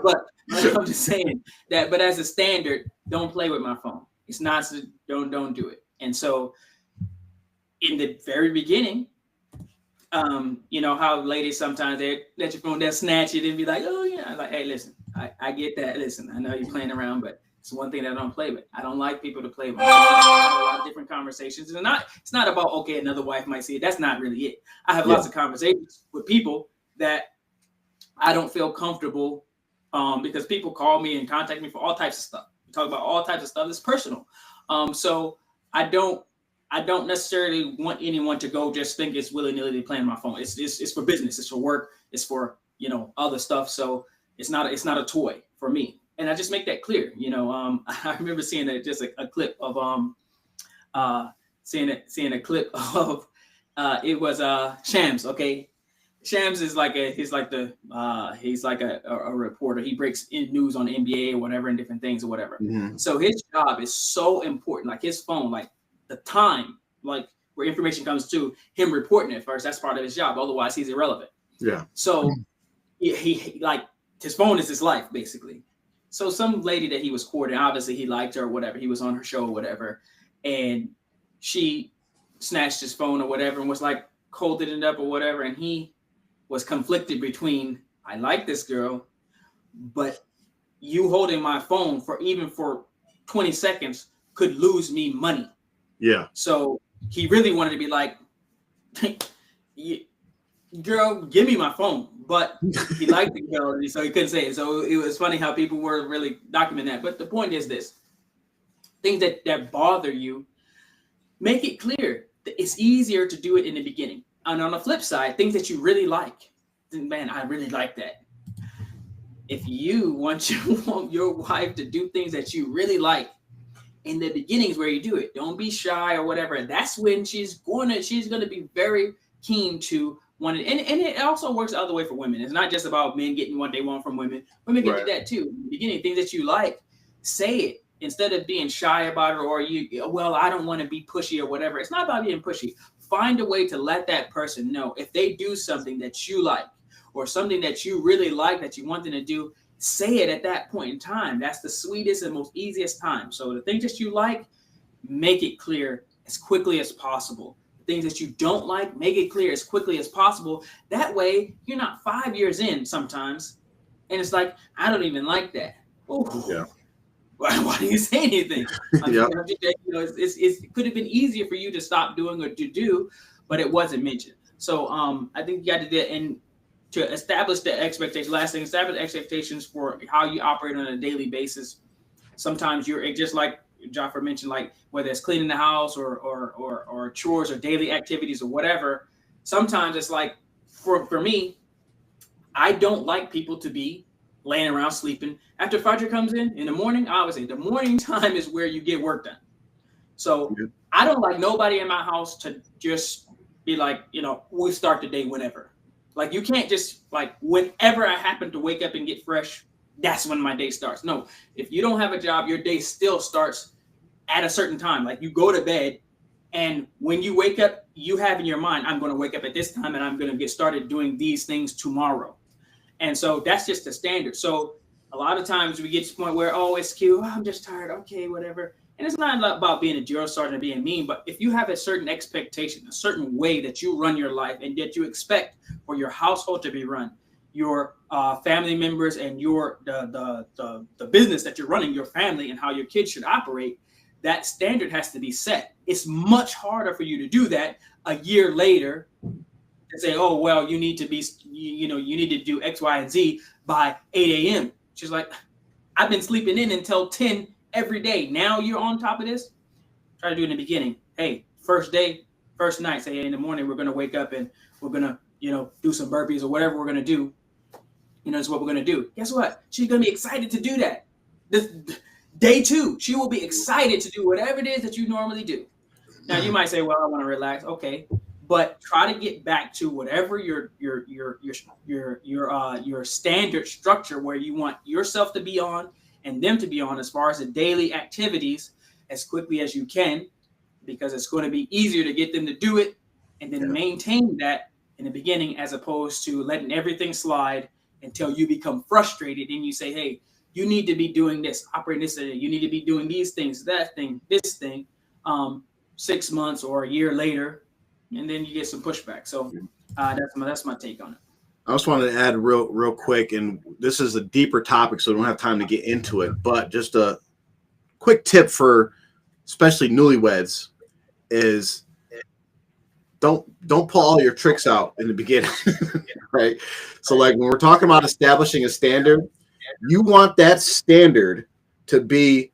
but I'm just saying that. But as a standard, don't play with my phone. It's not, don't do it. And so in the very beginning, how ladies sometimes they let your phone, they'll snatch it and be like, oh yeah, like, hey, listen, I get that. Listen, I know you're playing around, but it's one thing that I don't play with. I don't like people to play with. I have a lot of different conversations. It's not about, okay, another wife might see it. That's not really it. I have lots of conversations with people that I don't feel comfortable because people call me and contact me for all types of stuff. We talk about all types of stuff that's personal. So I don't necessarily want anyone to go just think it's willy-nilly playing my phone. It's for business. It's for work. It's for, other stuff. So it's not a toy for me. And I just make that clear. I remember seeing a clip of seeing a clip of it was Shams. Okay, Shams is he's like a reporter. He breaks in news on the NBA or whatever and different things or whatever. Mm-hmm. So his job is so important. Like his phone, like the time, like where information comes to him reporting it first. That's part of his job. Otherwise, he's irrelevant. Yeah. So he like his phone is his life basically. So some lady that he was courting, obviously he liked her or whatever. He was on her show or whatever. And she snatched his phone or whatever and was like holding it up or whatever. And he was conflicted between, I like this girl, but you holding my phone for 20 seconds could lose me money. Yeah. So he really wanted to be like, girl, give me my phone. But he liked the girl, so he couldn't say it. So it was funny how people were really documenting that. But the point is this: things that bother you, make it clear. It's easier to do it in the beginning. And on the flip side, things that you really like, man, I really like that. If you want your wife to do things that you really like, in the beginning is where you do it. Don't be shy or whatever. That's when she's gonna be very keen to want it. And it also works the other way for women. It's not just about men getting what they want from women. Women get that too. In the beginning, things that you like, say it instead of being shy about it or I don't want to be pushy or whatever. It's not about being pushy. Find a way to let that person know if they do something that you like or something that you really like that you want them to do. Say it at that point in time. That's the sweetest and most easiest time. So the things that you like, make it clear as quickly as possible. The things that you don't like, make it clear as quickly as possible. That way, you're not 5 years in sometimes, and it's like, I don't even like that. Ooh. Yeah. Why didn't you say anything? It could have been easier for you to stop doing or to do, but it wasn't mentioned. So I think you got to do it. And to establish the expectation, last thing, establish expectations for how you operate on a daily basis. Sometimes you're just like Jaffer mentioned, like whether it's cleaning the house or chores or daily activities or whatever. Sometimes it's like for me, I don't like people to be laying around sleeping. After Fajr comes in the morning, obviously the morning time is where you get work done. So I don't like nobody in my house to just be like, we'll start the day whenever. Like you can't just like whenever I happen to wake up and get fresh, that's when my day starts. No, if you don't have a job, your day still starts at a certain time. Like you go to bed, and when you wake up, you have in your mind, I'm going to wake up at this time and I'm going to get started doing these things tomorrow. And so that's just the standard. So a lot of times we get to the point where, oh, it's cute. Oh, I'm just tired. Okay, whatever. And it's not about being a drill sergeant and being mean, but if you have a certain expectation, a certain way that you run your life and that you expect for your household to be run, your family members and your the business that you're running, your family and how your kids should operate, that standard has to be set. It's much harder for you to do that a year later and say, oh, well, you need to be, you need to do X, Y, and Z by 8 a.m. She's like, I've been sleeping in until 10 every day. Now you're on top of this. Try to do it in the beginning. Hey, first day, first night, say, hey, in the morning, we're going to wake up and we're going to, do some burpees or whatever we're going to do. That's what we're going to do. Guess what? She's going to be excited to do that. Day 2, she will be excited to do whatever it is that you normally do. Now you might say, well, I want to relax. Okay. But try to get back to whatever your standard structure where you want yourself to be on and them to be on as far as the daily activities as quickly as you can, because it's going to be easier to get them to do it and then maintain that in the beginning, as opposed to letting everything slide until you become frustrated and you say, hey, you need to be doing this, operating this, you need to be doing these things, that thing, this thing, 6 months or a year later, and then you get some pushback. So that's my take on it. I just wanted to add real quick, and this is a deeper topic, so I don't have time to get into it, but just a quick tip for especially newlyweds is don't pull all your tricks out in the beginning, right? So like when we're talking about establishing a standard, you want that standard to be,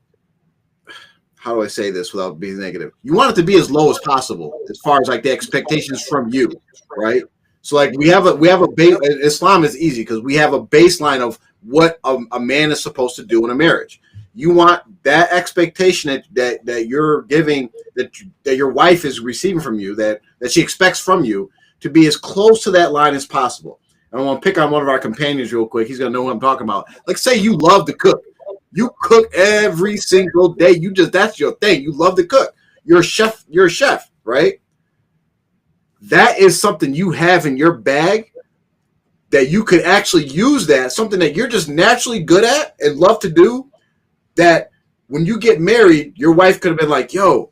how do I say this without being negative? You want it to be as low as possible as far as like the expectations from you, right? So like we have a base. Islam is easy because we have a baseline of what a man is supposed to do in a marriage. You want that expectation that you're giving, that your wife is receiving from you, that she expects from you, to be as close to that line as possible. And I want to pick on one of our companions real quick. He's gonna know what I'm talking about. Like, say you love to cook. You cook every single day. That's your thing. You love to cook. You're a chef, right? That is something you have in your bag that you could actually use, that something that you're just naturally good at and love to do, that when you get married, your wife could have been like, yo,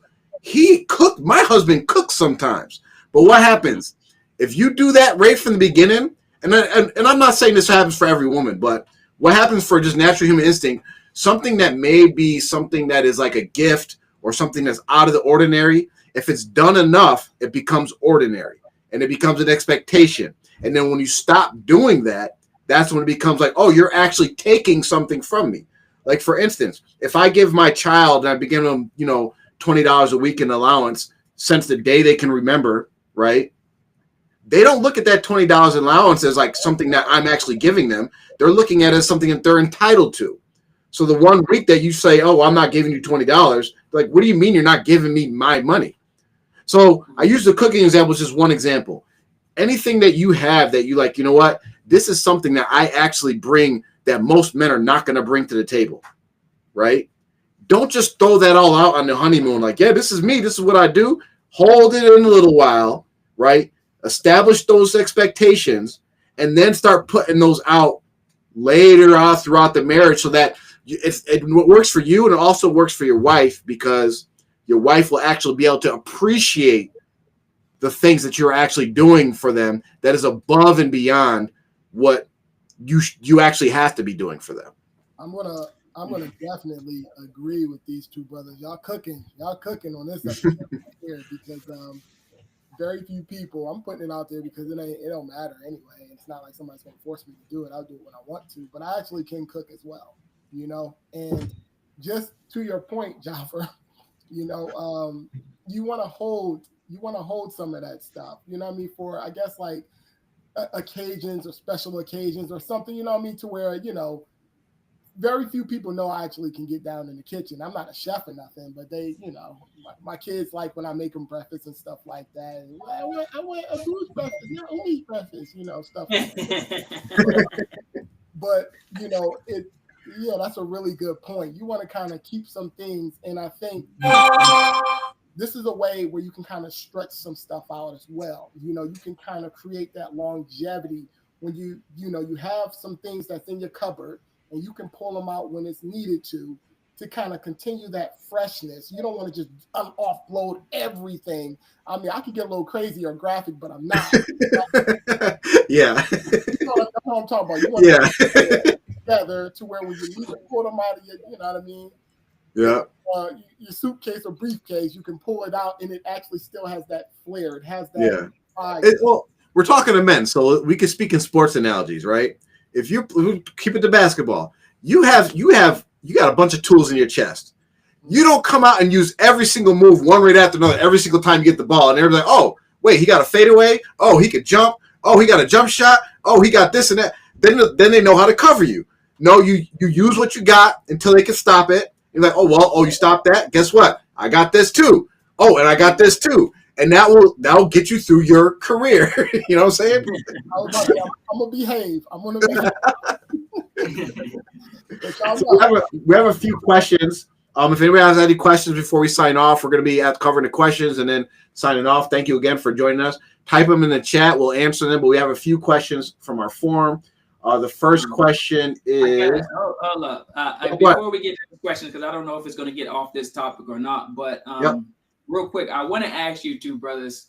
my husband cooks sometimes. But what happens if you do that right from the beginning? And I'm not saying this happens for every woman, but what happens for just natural human instinct, something that may be something that is like a gift or something that's out of the ordinary, if it's done enough, it becomes ordinary and it becomes an expectation. And then when you stop doing that, that's when it becomes like, oh, you're actually taking something from me. Like, for instance, if I give my child and I begin them, $20 a week in allowance since the day they can remember, right? They don't look at that $20 allowance as like something that I'm actually giving them. They're looking at it as something that they're entitled to. So the one week that you say, oh, I'm not giving you $20, like, what do you mean you're not giving me my money? So I use the cooking example as just one example. Anything that you have that you like, you know what? This is something that I actually bring that most men are not going to bring to the table, right? Don't just throw that all out on the honeymoon. Like, yeah, this is me. This is what I do. Hold it in a little while, right? Establish those expectations and then start putting those out later on throughout the marriage, so that it works for you and it also works for your wife, because your wife will actually be able to appreciate the things that you're actually doing for them that is above and beyond what you actually have to be doing for them. I'm gonna definitely agree with these two brothers. Y'all cooking on this episode here, because very few people. I'm putting it out there because it don't matter anyway. It's not like somebody's gonna force me to do it. I'll do it when I want to. But I actually can cook as well, And just to your point, Jaffer, you want to hold some of that stuff. You know what I mean? For, I guess, like occasions or special occasions or something. You know what I mean? To where very few people know I actually can get down in the kitchen. I'm not a chef or nothing, but they, my kids like when I make them breakfast and stuff like that. And, I want a Bruce breakfast, not only breakfast, stuff like that. But that's a really good point. You want to kind of keep some things, and I think this is a way where you can kind of stretch some stuff out as well. You can kind of create that longevity when you have some things that's in your cupboard and you can pull them out when it's needed to kind of continue that freshness. You don't want to just offload everything. I mean, I could get a little crazy or graphic, but I'm not. Yeah. That's what I'm talking about. You want to together to where when you need to pull them out of your, you know what I mean? Yeah. Your suitcase or briefcase, you can pull it out and it actually still has that flair. It has that. Well, we're talking to men, so we can speak in sports analogies, right? If you keep it to basketball, you got a bunch of tools in your chest. You don't come out and use every single move one right after another every single time you get the ball, and they're like, oh, wait, he got a fadeaway. Oh, he could jump. Oh, he got a jump shot. Oh, he got this and that. Then they know how to cover you. No, you use what you got until they can stop it. You're like, you stopped that. Guess what? I got this too. Oh, and I got this too. And that will get you through your career. You know what I'm saying? I'm gonna behave. So we have a few questions. If anybody has any questions before we sign off, we're going to be covering the questions and then signing off. Thank you again for joining us. Type them in the chat. We'll answer them. But we have a few questions from our forum. The first question is... Hold up. Before we get to the questions, because I don't know if it's going to get off this topic or not, but real quick, I want to ask you two brothers,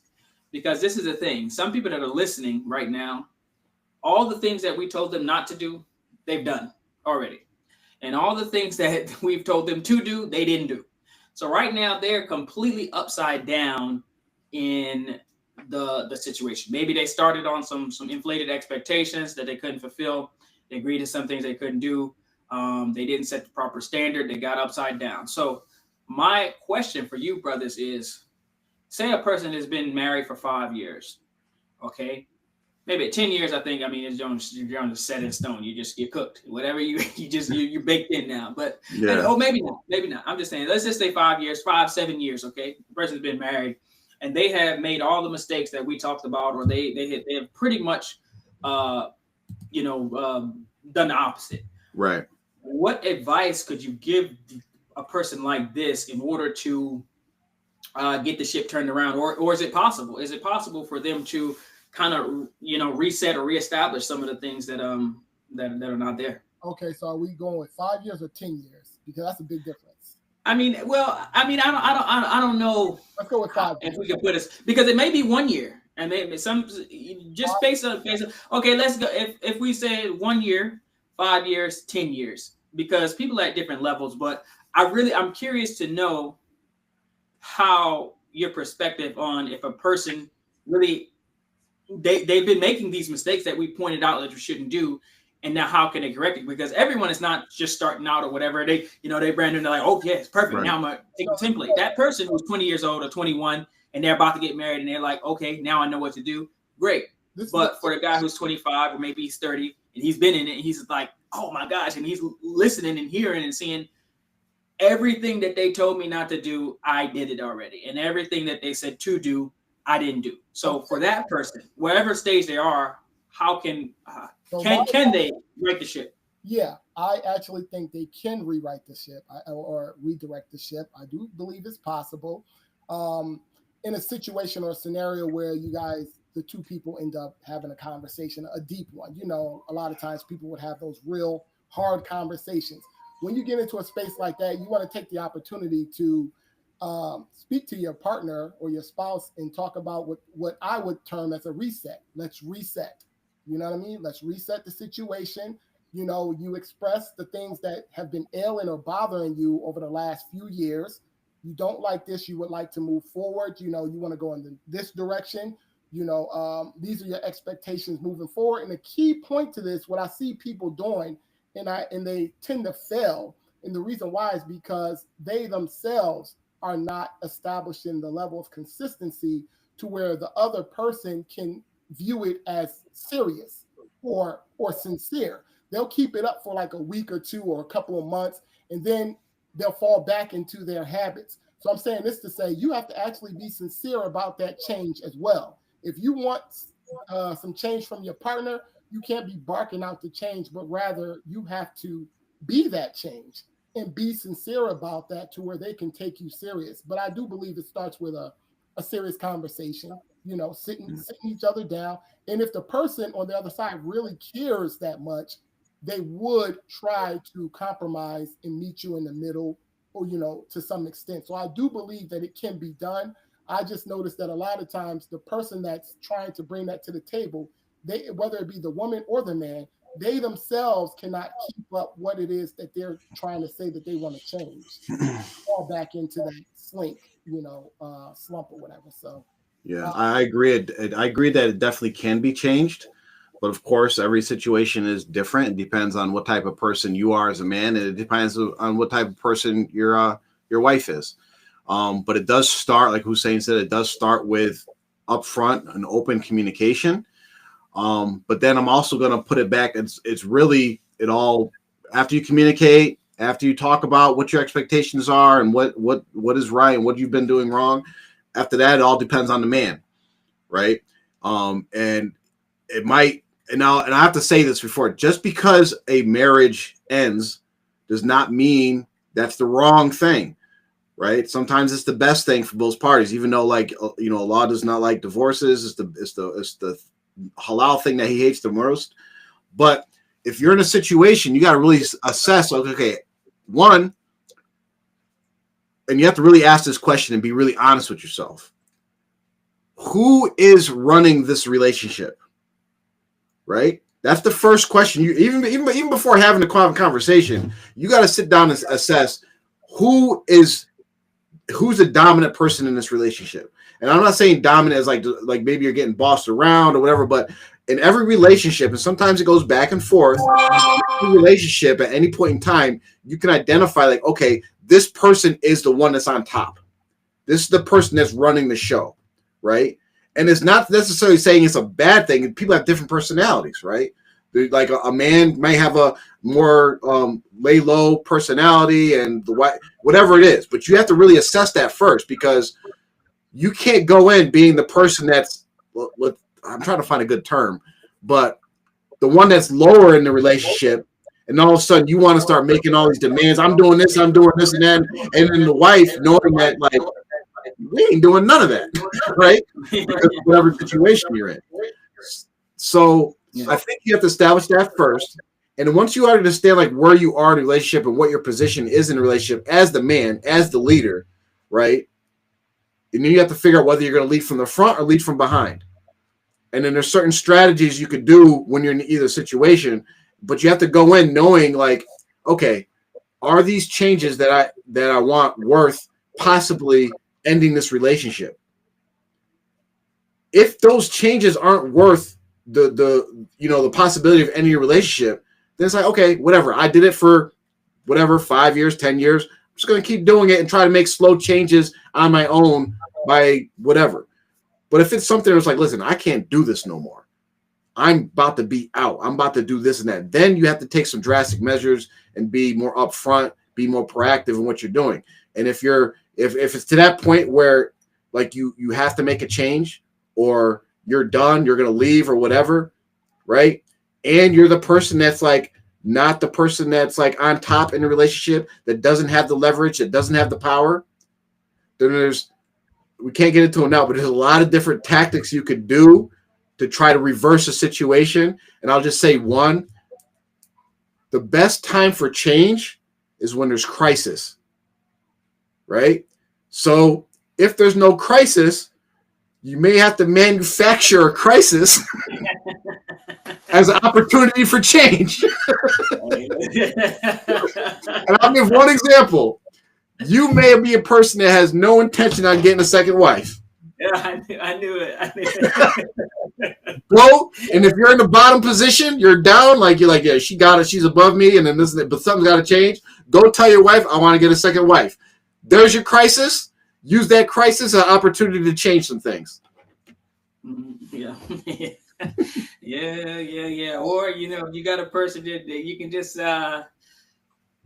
because this is the thing. Some people that are listening right now, all the things that we told them not to do, they've done already. And all the things that we've told them to do, they didn't do. So right now, they're completely upside down in the situation. Maybe they started on some inflated expectations that they couldn't fulfill. They agreed to some things they couldn't do. They didn't set the proper standard. They got upside down. So my question for you brothers is, say a person has been married for 5 years, okay? Maybe 10 years, I think. I mean, you're on the set in stone. You're cooked. Whatever you're baked in now. But maybe not. I'm just saying. Let's just say 5 years, 7 years. Okay, the person's been married, and they have made all the mistakes that we talked about, or they have pretty much, done the opposite. Right. What advice could you give a person like this in order to get the ship turned around, or is it possible? Is it possible for them to kind of reset or reestablish some of the things that are not there? Okay, so are we going with 5 years or 10 years? Because that's a big difference. I don't know. Let's go with 5 years. If we can put us, because it may be 1 year, and maybe some just based on. Okay, let's go. If we say 1 year, 5 years, 10 years, because people are at different levels. But I'm curious to know how your perspective on if a person really. They've been making these mistakes that we pointed out that you shouldn't do, and now how can they correct it? Because everyone is not just starting out or whatever. They brand new. They're like, oh yes, perfect. Right. Now I'm gonna take the template. That person who's 20 years old or 21 and they're about to get married and they're like, okay, now I know what to do. Great. But for the guy who's 25 or maybe he's 30 and he's been in it, and he's like, oh my gosh, and he's listening and hearing and seeing everything that they told me not to do, I did it already, and everything that they said to do, I didn't do. So for that person, wherever stage they are, how can they right the ship? Yeah, I actually think they can rewrite the ship or redirect the ship. I do believe it's possible. In a situation or a scenario where you guys, the two people, end up having a conversation, a deep one. A lot of times people would have those real hard conversations. When you get into a space like that, you want to take the opportunity to speak to your partner or your spouse and talk about what I would term as a reset. Let's reset. You know what I mean? Let's reset the situation. You express the things that have been ailing or bothering you over the last few years. You don't like this. You would like to move forward. You want to go in this direction. These are your expectations moving forward. And the key point to this, what I see people doing, and they tend to fail. And the reason why is because they themselves are not establishing the level of consistency to where the other person can view it as serious or sincere. they'll keep it up for like a week or two or a couple of months, and then they'll fall back into their habits. So I'm saying this to say you have to actually be sincere about that change as well. If you want some change from your partner, you can't be barking out the change, but rather you have to be that change and be sincere about that to where they can take you serious. But I do believe it starts with a serious conversation, you know, sitting each other down. And if the person on the other side really cares that much, they would try to compromise and meet you in the middle, or, you know, to some extent. So I do believe that it can be done. I just noticed that a lot of times the person that's trying to bring that to the table, they, whether it be the woman or the man, they themselves cannot keep up what it is that they're trying to say that they want to change. Fall back into that slump, you know, slump or whatever. So yeah, I agree. I agree that it definitely can be changed, but of course, every situation is different. It depends on what type of person you are as a man, and it depends on what type of person your wife is. But it does start, like Hussein said, it does start with upfront and open communication. But then I'm also going to put it back. It's really it all after you communicate, after you talk about what your expectations are and what is right and what you've been doing wrong. After that, it all depends on the man, right? And it might, and I have to say this before, just because a marriage ends does not mean that's the wrong thing, right? Sometimes it's the best thing for both parties, even though, like, you know, Allah does not like divorces. It's the halal thing that he hates the most. But if you're in a situation, you got to really assess, okay, one, and you have to really ask this question and be really honest with yourself. Who is running this relationship? Right? That's the first question. You even before having a conversation, you got to sit down and assess who's the dominant person in this relationship. And I'm not saying dominant as like maybe you're getting bossed around or whatever, but in every relationship, and sometimes it goes back and forth, every relationship at any point in time, you can identify like, okay, this person is the one that's on top. This is the person that's running the show, right? And it's not necessarily saying it's a bad thing. People have different personalities, right? Like a man may have a more lay low personality and whatever it is, but you have to really assess that first, because you can't go in being the person that's, I'm trying to find a good term, but the one that's lower in the relationship, and all of a sudden you want to start making all these demands. I'm doing this and that. And then the wife, knowing that, like, we ain't doing none of that, right? Because whatever situation you're in. So I think you have to establish that first. And then once you understand like where you are in a relationship and what your position is in a relationship as the man, as the leader, right? And then you have to figure out whether you're going to lead from the front or lead from behind. And then there's certain strategies you could do when you're in either situation, but you have to go in knowing like, okay, are these changes that I want worth possibly ending this relationship? If those changes aren't worth the possibility of ending your relationship, then it's like, okay, whatever. I did it for whatever, 5 years, 10 years. I'm just going to keep doing it and try to make slow changes on my own by whatever. But if it's something that's like, listen, I can't do this no more. I'm about to be out. I'm about to do this and that. Then you have to take some drastic measures and be more upfront, be more proactive in what you're doing. And if it's to that point where like you have to make a change, or you're done, you're going to leave or whatever, right? And you're the person that's like not the person that's like on top in the relationship, that doesn't have the leverage, that doesn't have the power, then we can't get into it now, but there's a lot of different tactics you could do to try to reverse a situation. And I'll just say one, the best time for change is when there's crisis, right? So if there's no crisis, you may have to manufacture a crisis as an opportunity for change. And I'll give one example. You may be a person that has no intention on getting a second wife. Yeah, I knew it. Bro, and if you're in the bottom position, you're down, like you're like, yeah, she got it, she's above me, and then this, but something's got to change. Go tell your wife, I want to get a second wife. There's your crisis. Use that crisis as an opportunity to change some things. Yeah. Yeah. Or you got a person that you can just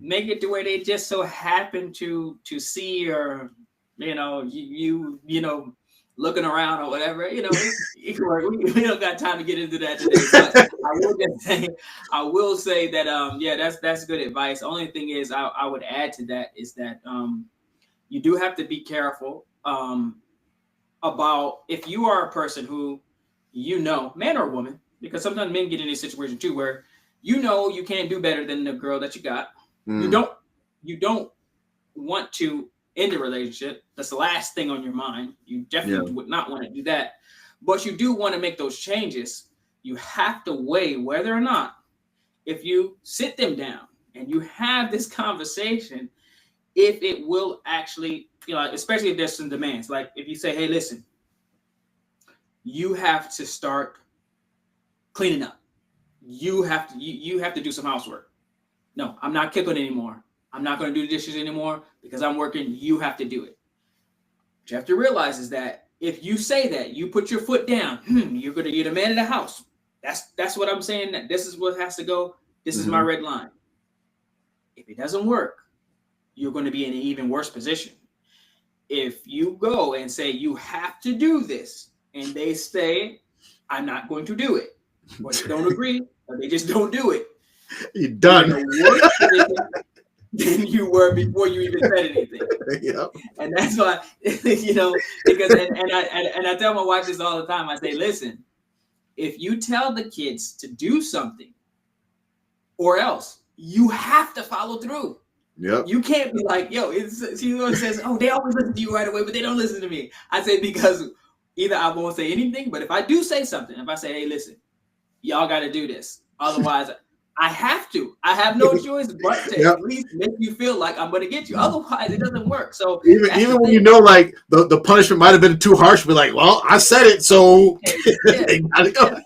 make it to where they just so happen to see, or looking around or whatever. It can work. We don't got time to get into that today, but I will say that yeah, that's good advice. The only thing is I would add to that is that you do have to be careful about if you are a person who man or woman, because sometimes men get in this situation too where you can't do better than the girl that you got. You don't want to end a relationship. That's the last thing on your mind. You definitely would not want to do that. But you do want to make those changes. You have to weigh whether or not, if you sit them down and you have this conversation, if it will actually, especially if there's some demands. Like if you say, hey, listen, you have to start cleaning up. You have to do some housework. No, I'm not cooking anymore. I'm not going to do the dishes anymore because I'm working. You have to do it. What you have to realize is that if you say that, you put your foot down, you're the man of the house. That's what I'm saying. That this is what has to go. This is my red line. If it doesn't work, you're going to be in an even worse position. If you go and say you have to do this, and they say, I'm not going to do it, or they don't agree, or they just don't do it, you're done. You're in a worse position than you were before you even said anything. Yep. And that's why, because I tell my wife this all the time. I say, listen, if you tell the kids to do something, or else you have to follow through. Yep. You can't be like, she always says, oh, they always listen to you right away, but they don't listen to me. I say, because either I won't say anything, but if I do say something, if I say, hey, listen, y'all got to do this. Otherwise, I have to. I have no choice but to at least make you feel like I'm going to get you. Otherwise, it doesn't work. So even when like the punishment might have been too harsh, be like, well, I said it, so they gotta go.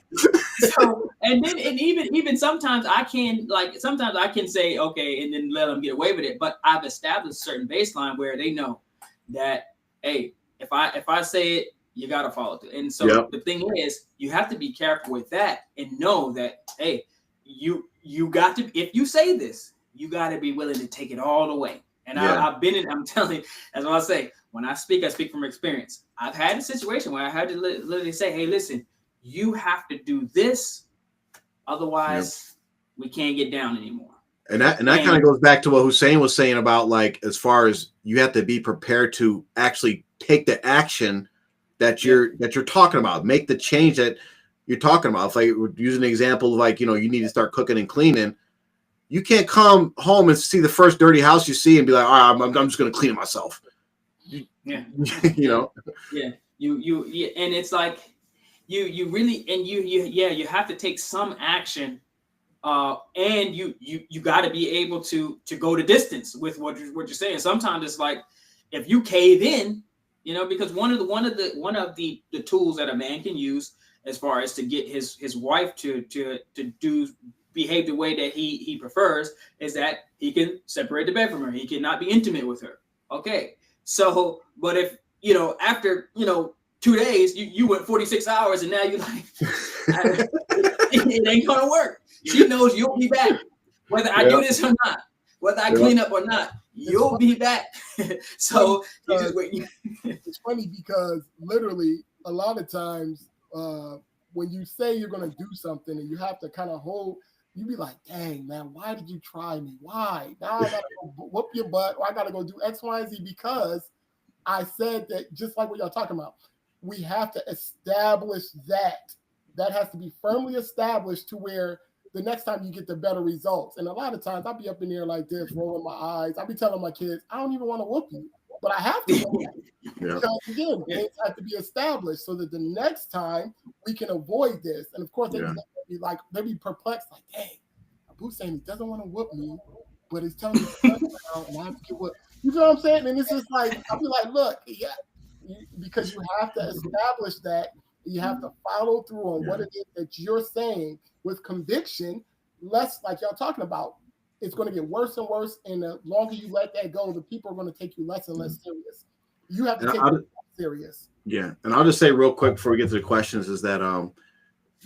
So and even sometimes I can say okay, and then let them get away with it. But I've established a certain baseline where they know that hey, if I say it, you got to follow through. And so the thing is, you have to be careful with that and know that hey, you got to, if you say this, you got to be willing to take it all the way. And I'm telling you, that's what I say. When I speak from experience. I've had a situation where I had to literally say, hey, listen, you have to do this. Otherwise, we can't get down anymore. And that kind of goes back to what Hussein was saying about like, as far as you have to be prepared to actually take the action that you're talking about, make the change that you're talking about. If I use an example of like, you need to start cooking and cleaning, you can't come home and see the first dirty house you see and be like, all right, I'm just going to clean it myself. Yeah. Yeah. And it's like, you really, and you have to take some action. And you got to be able to go the distance with what you're saying. Sometimes it's like, if you cave in, because one of the tools that a man can use as far as to get his wife to behave the way that he prefers is that he can separate the bed from her. He cannot be intimate with her. Okay. So, but if, after, 2 days, you went 46 hours and now you're like, it ain't going to work. She knows you'll be back. Whether I do this or not, whether I clean up or not, you'll be back. So you just wait. It's funny because literally a lot of times when you say you're going to do something and you have to kind of hold, you be like, dang, man, why did you try me? Why? Now I got to go whoop your butt, or I got to go do X, Y, and Z because I said that, just like what y'all talking about. We have to establish that. That has to be firmly established to where the next time you get the better results. And a lot of times I'll be up in there like this, rolling my eyes. I'll be telling my kids, I don't even want to whoop you, but I have to whoop you. Because again, things have to be established so that the next time we can avoid this. And of course, they'd be perplexed, like, dang, Abu saying he doesn't want to whoop me, but he's telling me to cut down and I have to get whooped. You know what I'm saying? And it's just like, I'll be like, look, because you have to establish that. You have to follow through on what it is that you're saying with conviction, less like y'all talking about. It's going to get worse and worse. And the longer you let that go, the people are going to take you less and less serious. You have to take it serious. Yeah. And I'll just say real quick before we get to the questions is that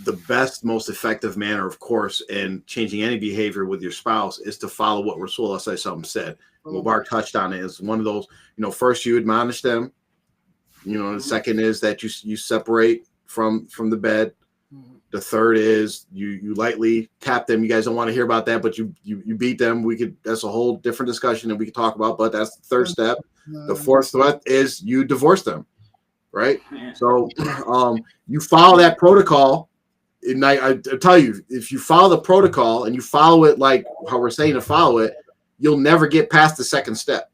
the best, most effective manner, of course, in changing any behavior with your spouse is to follow what Rasulullah said. Mubarak touched on it. It's one of those, first you admonish them, and the second is that you separate from the bed. The third is you lightly tap them. You guys don't want to hear about that, but you beat them. That's a whole different discussion that we could talk about, but that's the third step. The fourth step is you divorce them, right? So you follow that protocol. And I tell you, if you follow the protocol and you follow it like how we're saying to follow it, you'll never get past the second step.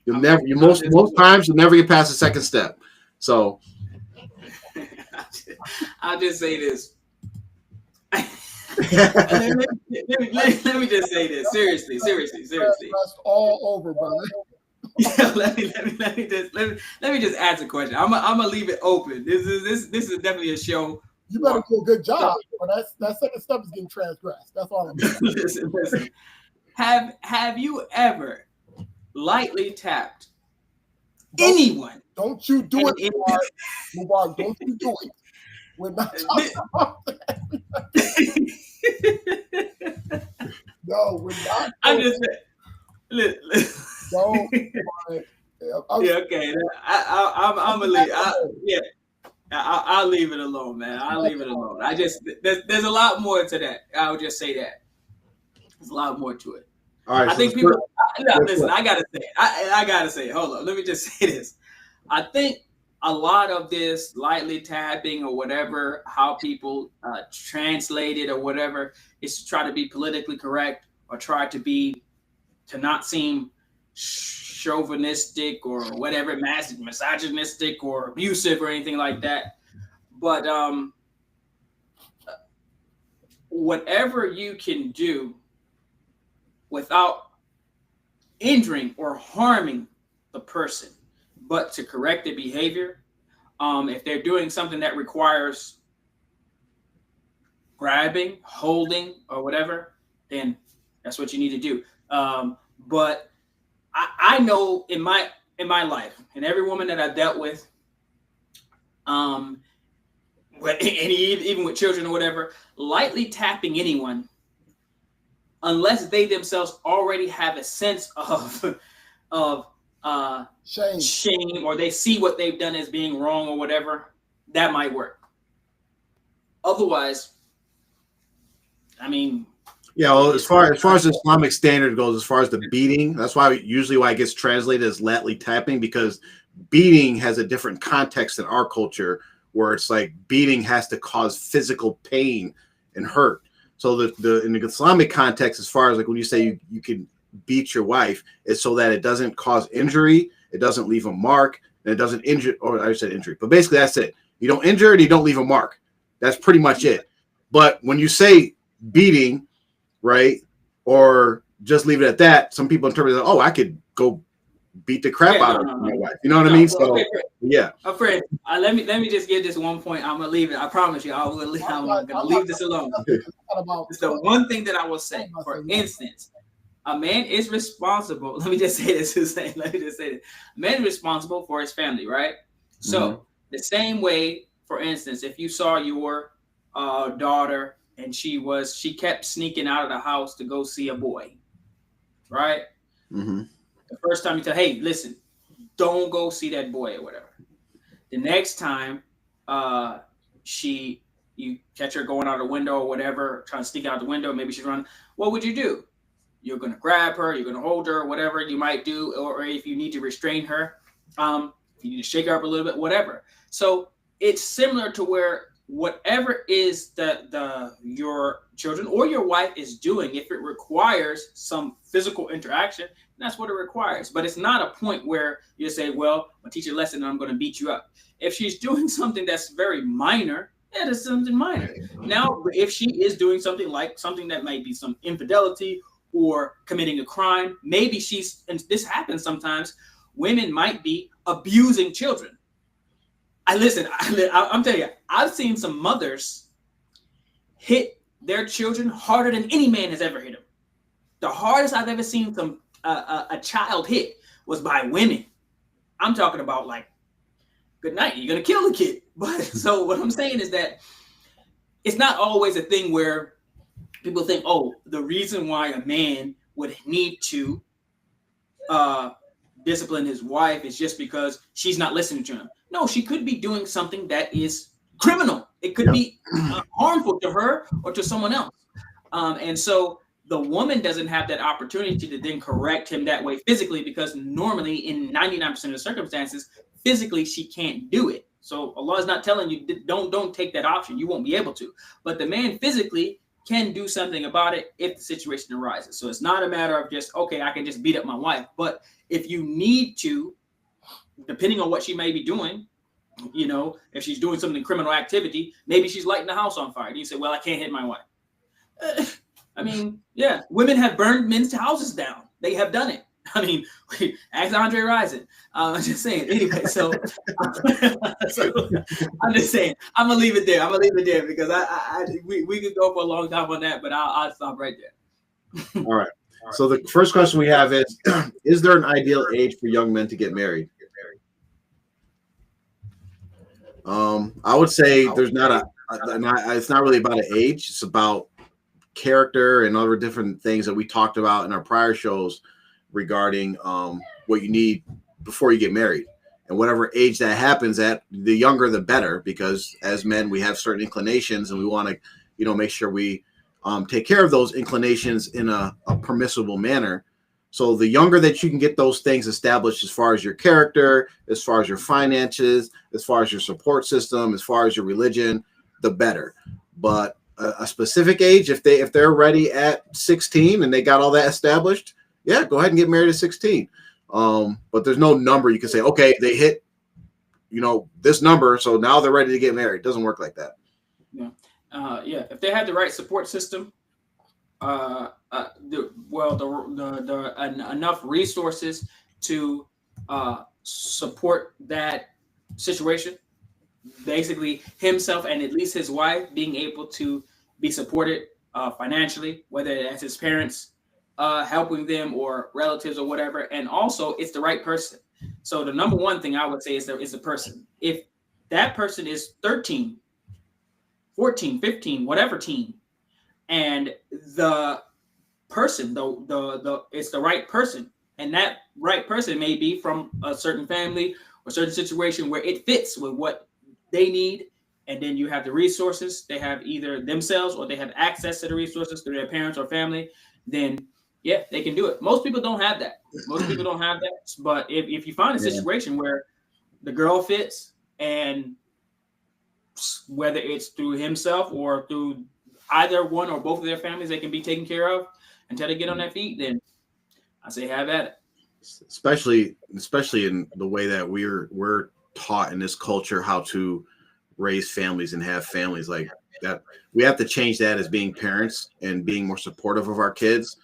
Most times you'll never get past the second step. So I'll just say this. let me just say this. Seriously. That's all over, brother. Yeah, let me just ask a question. I'm gonna leave it open. This is definitely a show. You better do a good job. But that second step is getting transgressed. That's all I'm saying. Listen. Have you ever lightly tapped anyone? Don't you do it, Mubarak. Don't you do it. We're not talking about that. No, we're not. I'm just saying. Don't. Yeah, okay. I'm gonna leave. I'll leave it alone, man. I'll leave it alone. There's a lot more to that. I'll just say that. There's a lot more to it. All right. I think people. Listen, I gotta say it. I gotta say it. Hold on. Let me just say this. I think a lot of this lightly tapping or whatever, how people translate it or whatever, is to try to be politically correct or try to not seem chauvinistic or whatever, misogynistic or abusive or anything like that. But whatever you can do without injuring or harming the person, but to correct the behavior, if they're doing something that requires grabbing, holding, or whatever, then that's what you need to do. But I know in my life, and every woman that I've dealt with, and even with children or whatever, lightly tapping anyone, unless they themselves already have a sense of shame, or they see what they've done as being wrong or whatever, that might work. Otherwise, I mean, yeah. Well, as far as Islamic standard goes, as far as the beating, that's why it gets translated as lightly tapping, because beating has a different context in our culture, where it's like beating has to cause physical pain and hurt. So in the Islamic context, as far as like when you say you can beat your wife, it's so that it doesn't cause injury, it doesn't leave a mark, and it doesn't injure, or I said injury, but basically that's it. You don't injure and you don't leave a mark. That's pretty much it. But when you say beating, right, or just leave it at that, some people interpret it, I could go beat the crap out of my wife. You know what I mean? So yeah. Friend, let me just give this one point. I'm gonna leave it. I promise you, I'm gonna leave this alone. It's the one thing that I will say. For instance, a man is responsible. Let me just say this, Hussein. Let me just say this. A man is responsible for his family, right? So the same way, for instance, if you saw your daughter and she kept sneaking out of the house to go see a boy, right? Mm-hmm. The first time you tell, hey, listen, don't go see that boy or whatever. The next time you catch her going out the window or whatever, trying to sneak out the window, maybe she's running, what would you do? You're going to grab her, you're going to hold her, whatever you might do, or if you need to restrain her, if you need to shake her up a little bit, whatever. So it's similar to where whatever is your children or your wife is doing, if it requires some physical interaction, that's what it requires. But it's not a point where you say, well, I'll teach you a lesson and I'm going to beat you up. If she's doing something that's very minor, that is something minor. Now, if she is doing something that might be some infidelity or committing a crime, maybe and this happens sometimes, women might be abusing children. I'm telling you, I've seen some mothers hit their children harder than any man has ever hit them. The hardest I've ever seen a child hit was by women. I'm talking about like good night. You're gonna kill the kid. But so what I'm saying is that it's not always a thing where people think, oh, the reason why a man would need to discipline his wife is just because she's not listening to him. No, she could be doing something that is criminal. It could be harmful to her or to someone else. And so the woman doesn't have that opportunity to then correct him that way physically, because normally in 99% of the circumstances, physically she can't do it. So Allah is not telling you don't take that option. You won't be able to. But the man physically can do something about it if the situation arises. So it's not a matter of just, okay, I can just beat up my wife. But if you need to, depending on what she may be doing, you know, if she's doing something criminal activity, maybe she's lighting the house on fire. And you say, well, I can't hit my wife. I mean, yeah, women have burned men's houses down. They have done it. I mean, ask Andre Rison. I'm just saying. Anyway, so I'm just saying. I'm gonna leave it there. Because we could go for a long time on that, but I'll stop right there. All right. So the first question we have is there an ideal age for young men to get married? I would say there's not it's not really about an age. It's about character and other different things that we talked about in our prior shows regarding what you need before you get married. And whatever age that happens at, the younger the better, because as men we have certain inclinations and we want to, you know, make sure we take care of those inclinations in a permissible manner. So the younger that you can get those things established, as far as your character, as far as your finances, as far as your support system, as far as your religion, the better. But a specific age, if they're ready at 16 and they got all that established, yeah, go ahead and get married at 16. But there's no number you can say, okay, they hit, you know, this number, so now they're ready to get married. It doesn't work like that. Yeah. If they have the right support system, enough resources to support that situation, basically himself and at least his wife being able to be supported financially, whether that's his parents helping them or relatives or whatever. And also it's the right person. So the number one thing I would say is the person. If that person is 13, 14, 15, whatever teen, and the person, it's the right person, and that right person may be from a certain family or certain situation where it fits with what they need, and then you have the resources, they have either themselves or they have access to the resources through their parents or family, then yeah, they can do it. Most people don't have that. But if you find a situation where the girl fits, and whether it's through himself or through either one or both of their families, they can be taken care of until they get on their feet, then I say have at it. Especially in the way that we're taught in this culture how to raise families and have families like that. We have to change that as being parents and being more supportive of our kids,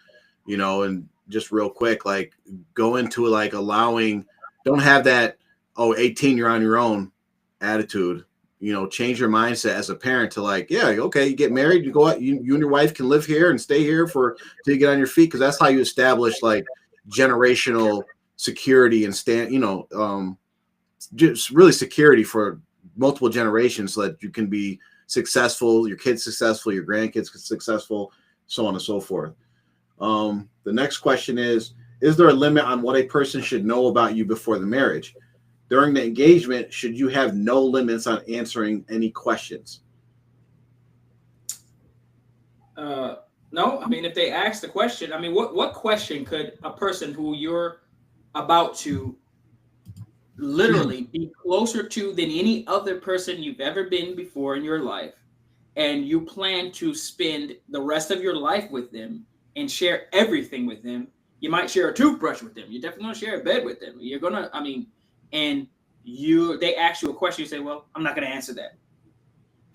you know. And just real quick, like go into like allowing, don't have that, 18, you're on your own attitude. You know, change your mindset as a parent to like, yeah, okay, you get married, you go out, you and your wife can live here and stay here till you get on your feet, because that's how you establish like generational security and just really security for multiple generations, so that you can be successful, your kids successful, your grandkids successful, so on and so forth. The next question is there a limit on what a person should know about you before the marriage? During the engagement, should you have no limits on answering any questions? No, I mean, if they ask the question, I mean, what question could a person who you're about to literally be closer to than any other person you've ever been before in your life, and you plan to spend the rest of your life with them and share everything with them? You might share a toothbrush with them. You're definitely going to share a bed with them. You're going to, I mean, and they ask you a question, you say, well, I'm not going to answer that.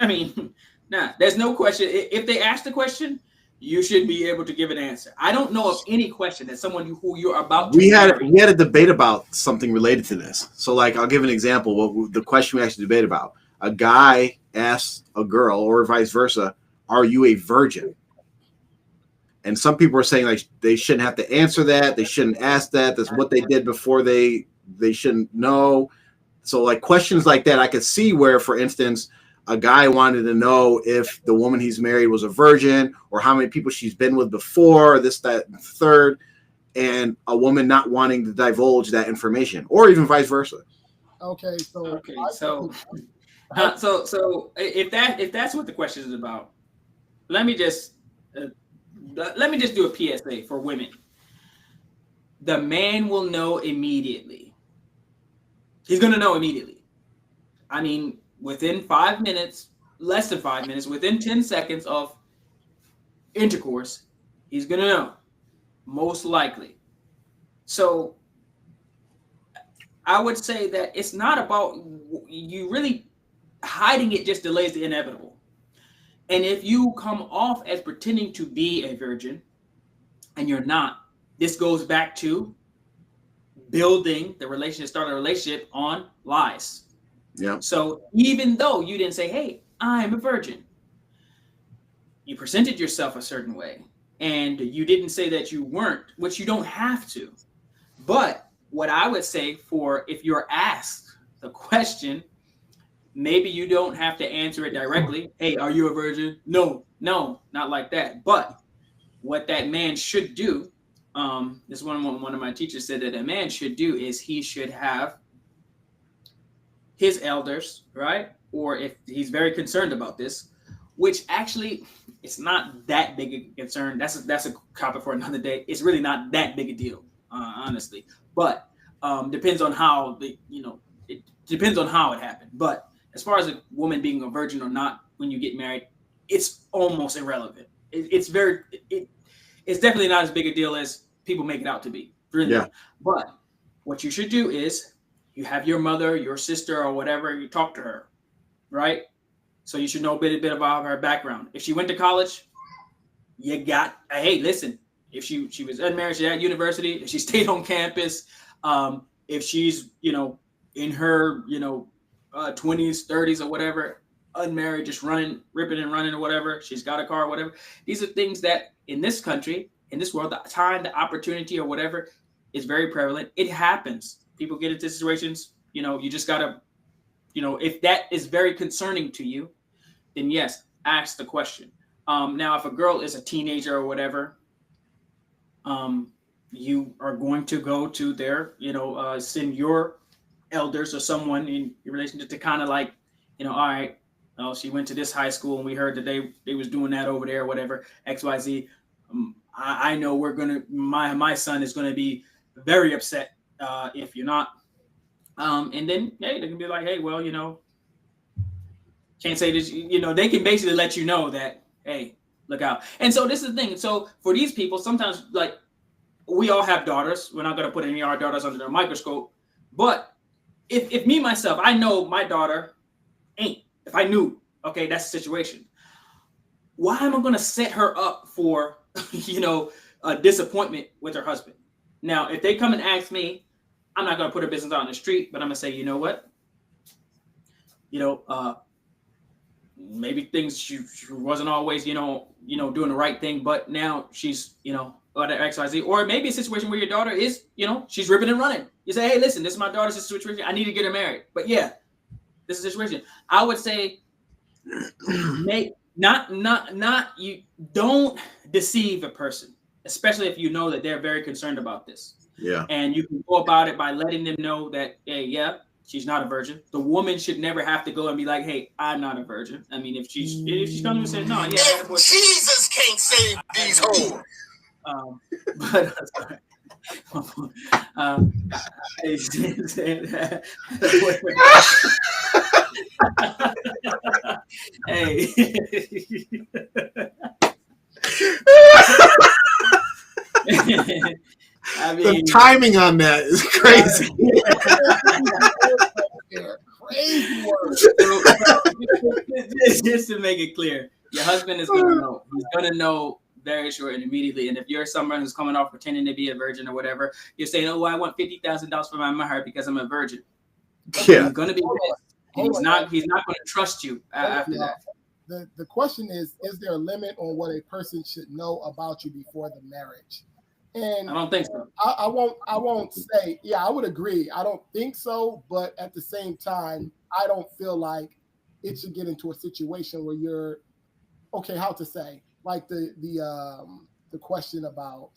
I mean, nah, there's no question. If they ask the question, you should be able to give an answer. I don't know of any question that someone who you're about to we had a debate about something related to this. So like, I'll give an example. The question we actually debate about, a guy asks a girl, or vice versa, are you a virgin? And some people are saying like they shouldn't have to answer that. They shouldn't ask that. That's what they did before they shouldn't know. So like questions like that, I could see where, for instance, a guy wanted to know if the woman he's married was a virgin or how many people she's been with before, this, that, and third, and a woman not wanting to divulge that information, or even vice versa. Okay, so so if that's what the question is about, let me just do a PSA for women. The man will know immediately. He's gonna know immediately. I mean, within 5 minutes, less than 5 minutes, within 10 seconds of intercourse, he's gonna know, most likely. So I would say that it's not about you really hiding it, just delays the inevitable. And if you come off as pretending to be a virgin and you're not, this goes back to building the relationship, starting a relationship on lies. Yeah. So even though you didn't say, hey, I'm a virgin, you presented yourself a certain way and you didn't say that you weren't, which you don't have to. But what I would say, for if you're asked the question, maybe you don't have to answer it directly. Hey, are you a virgin? No, not like that. But what that man should do, this is one of my teachers said that a man should do is he should have his elders, right? Or if he's very concerned about this, which actually it's not that big a concern. That's a topic for another day. It's really not that big a deal, honestly. But depends on how it depends on how it happened. But as far as a woman being a virgin or not when you get married, it's almost irrelevant. It's definitely not as big a deal as people make it out to be. Really. Yeah. But what you should do is you have your mother, your sister, or whatever, you talk to her, right? So you should know a bit about her background. If she went to college, hey, listen, if she was unmarried, she's at university, if she stayed on campus, if she's, in her, 20s, 30s or whatever, unmarried, just ripping and running or whatever, she's got a car or whatever. These are things that in this country, in this world, the time, the opportunity or whatever is very prevalent. It happens. People get into situations, you just gotta, if that is very concerning to you, then yes, ask the question. Now, if a girl is a teenager or whatever, you are going to go to their, send your elders or someone in your relationship to kind of like, all right, she went to this high school and we heard that they was doing that over there or whatever, XYZ. I know my son is going to be very upset if you're not. And then, hey, they can be like, hey, well, can't say this, they can basically let you know that, hey, look out. And so this is the thing. So for these people, sometimes like we all have daughters. We're not going to put any of our daughters under the microscope. But if me, myself, I know my daughter ain't, if I knew, okay, that's the situation. Why am I going to set her up for, a disappointment with her husband? Now, if they come and ask me, I'm not going to put her business out on the street, but I'm going to say, you know what? Maybe things she wasn't always, doing the right thing, but now she's, XYZ. Or maybe a situation where your daughter is, she's ripping and running. You say, hey, listen, this is my daughter's situation. I need to get her married. But yeah, this is the situation. I would say, you don't deceive a person, especially if you know that they're very concerned about this. Yeah. And you can go about it by letting them know that, hey, yeah, she's not a virgin. The woman should never have to go and be like, hey, I'm not a virgin. I mean, if she's coming and saying, no, yeah. If Jesus can't save these hoes. Hey. I mean, the timing on that is crazy. Crazy word. Just to make it clear, your husband is going to know. He's going to know very short and immediately. And if you're someone who's coming off pretending to be a virgin or whatever, you're saying, "Oh, I want $50,000 for my mahar because I'm a virgin." Yeah, he's going to be pissed. He's not going to trust you after that. The question is there a limit on what a person should know about you before the marriage? And I don't think so. I won't say, yeah, I would agree. I don't think so, but at the same time, I don't feel like it should get into a situation where you're okay, how to say, like the question about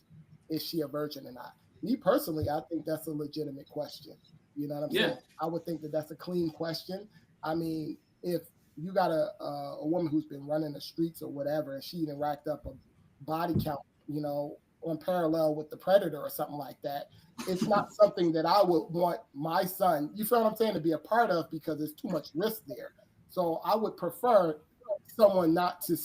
is she a virgin or not? Me personally, I think that's a legitimate question. You know what I'm saying? I would think that that's a clean question. I mean, if you got a woman who's been running the streets or whatever, and she even racked up a body count, you know, on parallel with the predator or something like that, it's not something that I would want my son, you feel what I'm saying, to be a part of, because there's too much risk there. So I would prefer someone not to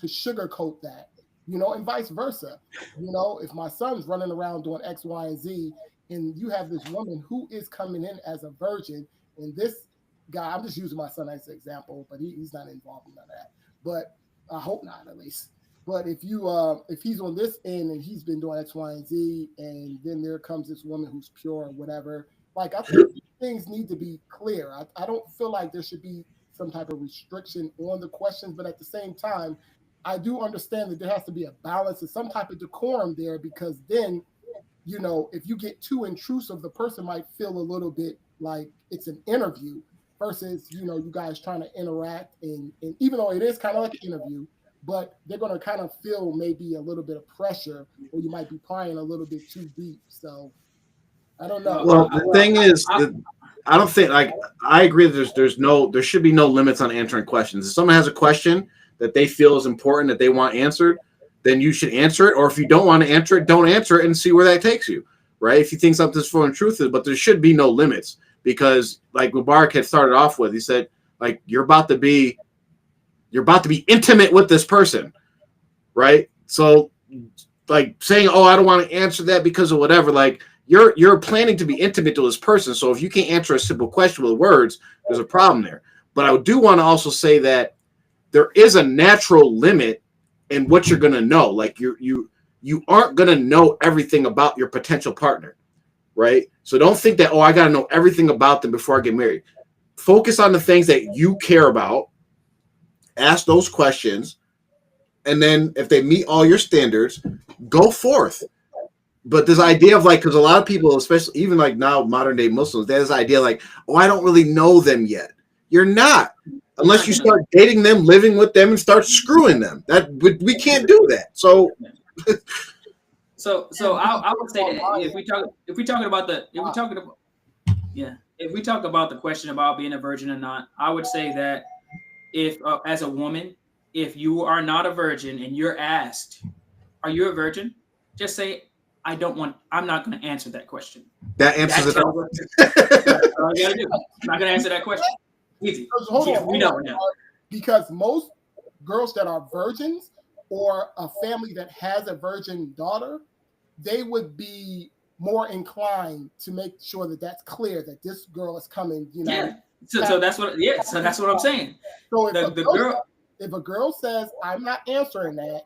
sugarcoat that, you know, and vice versa. You know, if my son's running around doing X, Y, and Z, and you have this woman who is coming in as a virgin, and this guy, I'm just using my son as an example, but he's not involved in none of that. But I hope not, at least. But if he's on this end and he's been doing X, Y, and Z, and then there comes this woman who's pure or whatever, like, I think things need to be clear. I don't feel like there should be some type of restriction on the questions, but at the same time, I do understand that there has to be a balance and some type of decorum there, because then, you know, if you get too intrusive, the person might feel a little bit like it's an interview versus, you know, you guys trying to interact, and even though it is kind of like an interview, but they're going to kind of feel maybe a little bit of pressure, or you might be prying a little bit too deep. So I don't know. Well, the thing is, I don't think, like, I agree that there should be no limits on answering questions. If someone has a question that they feel is important that they want answered, then you should answer it. Or if you don't want to answer it, don't answer it and see where that takes you, right? If you think something's full and truthful, but there should be no limits, because like Mubarak had started off with, he said, like, you're about to be intimate with this person, right? So like saying, oh, I don't want to answer that because of whatever, like, you're planning to be intimate with this person. So if you can't answer a simple question with words, there's a problem there. But I do want to also say that there is a natural limit in what you're going to know. Like, you aren't going to know everything about your potential partner, right? So don't think that, oh, I got to know everything about them before I get married. Focus on the things that you care about. Ask those questions. And then if they meet all your standards, go forth. But this idea of, like, because a lot of people, especially even like now modern day Muslims, there's this idea like, oh, I don't really know them yet. You're not, unless you start dating them, living with them, and start screwing them. That we can't do that. So, I would say that if we talk about the question about being a virgin or not, I would say that if as a woman, if you are not a virgin and you're asked, "Are you a virgin?" just say, I'm not going to answer that question. That answers it all. That's all you got to do. I'm not going to answer that question. Easy. Hold on. We know now. Because most girls that are virgins, or a family that has a virgin daughter, they would be more inclined to make sure that that's clear that this girl is coming. You know. Yeah. So that's what. Yeah. So that's what I'm saying. So if a girl says, "I'm not answering that,"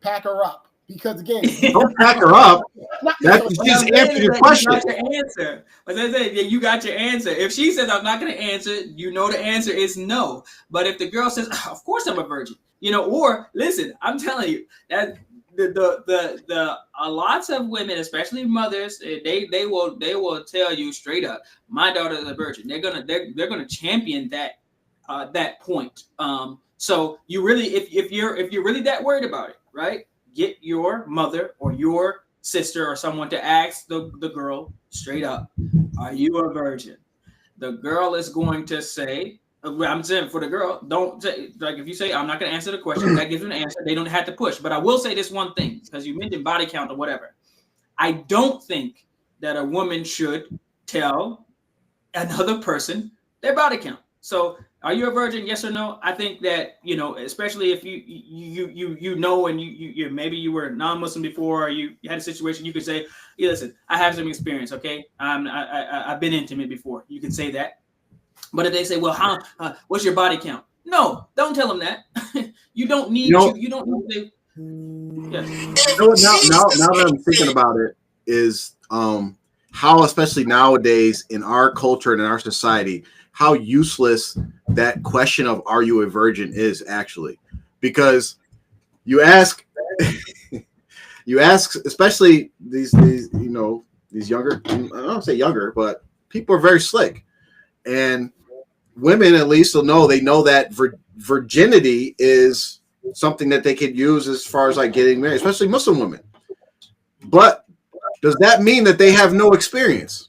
pack her up. Because again, don't pack her up. Just answer your question. You got your answer. As I said, you got your answer. If she says I'm not going to answer, you know the answer is no. But if the girl says, "Of course I'm a virgin," you know, or listen, I'm telling you that the lots of women, especially mothers, they will tell you straight up, my daughter is a virgin. They're gonna champion that point. So you really, if you're really that worried about it, right? Get your mother or your sister or someone to ask the girl straight up, "Are you a virgin?" The girl is going to say, I'm saying for the girl, don't say, like, if you say, "I'm not going to answer the question," that gives them an answer. They don't have to push. But I will say this one thing, because you mentioned body count or whatever. I don't think that a woman should tell another person their body count. So, are you a virgin? Yes or no? I think that, you know, especially if you know, and you maybe you were non-Muslim before, or you had a situation, you could say, "Yeah, listen, I have some experience. Okay, I've been intimate before." You can say that. But if they say, "Well, what's your body count?" No, don't tell them that. You don't need to. You don't need to. Yeah. Now that I'm thinking about it, is how, especially nowadays in our culture and in our society, how useless that question of "Are you a virgin?" is actually, because you ask You ask, especially these younger, I don't say younger, but people are very slick, and women at least will know. They know that virginity is something that they could use as far as like getting married, especially Muslim women. But does that mean that they have no experience?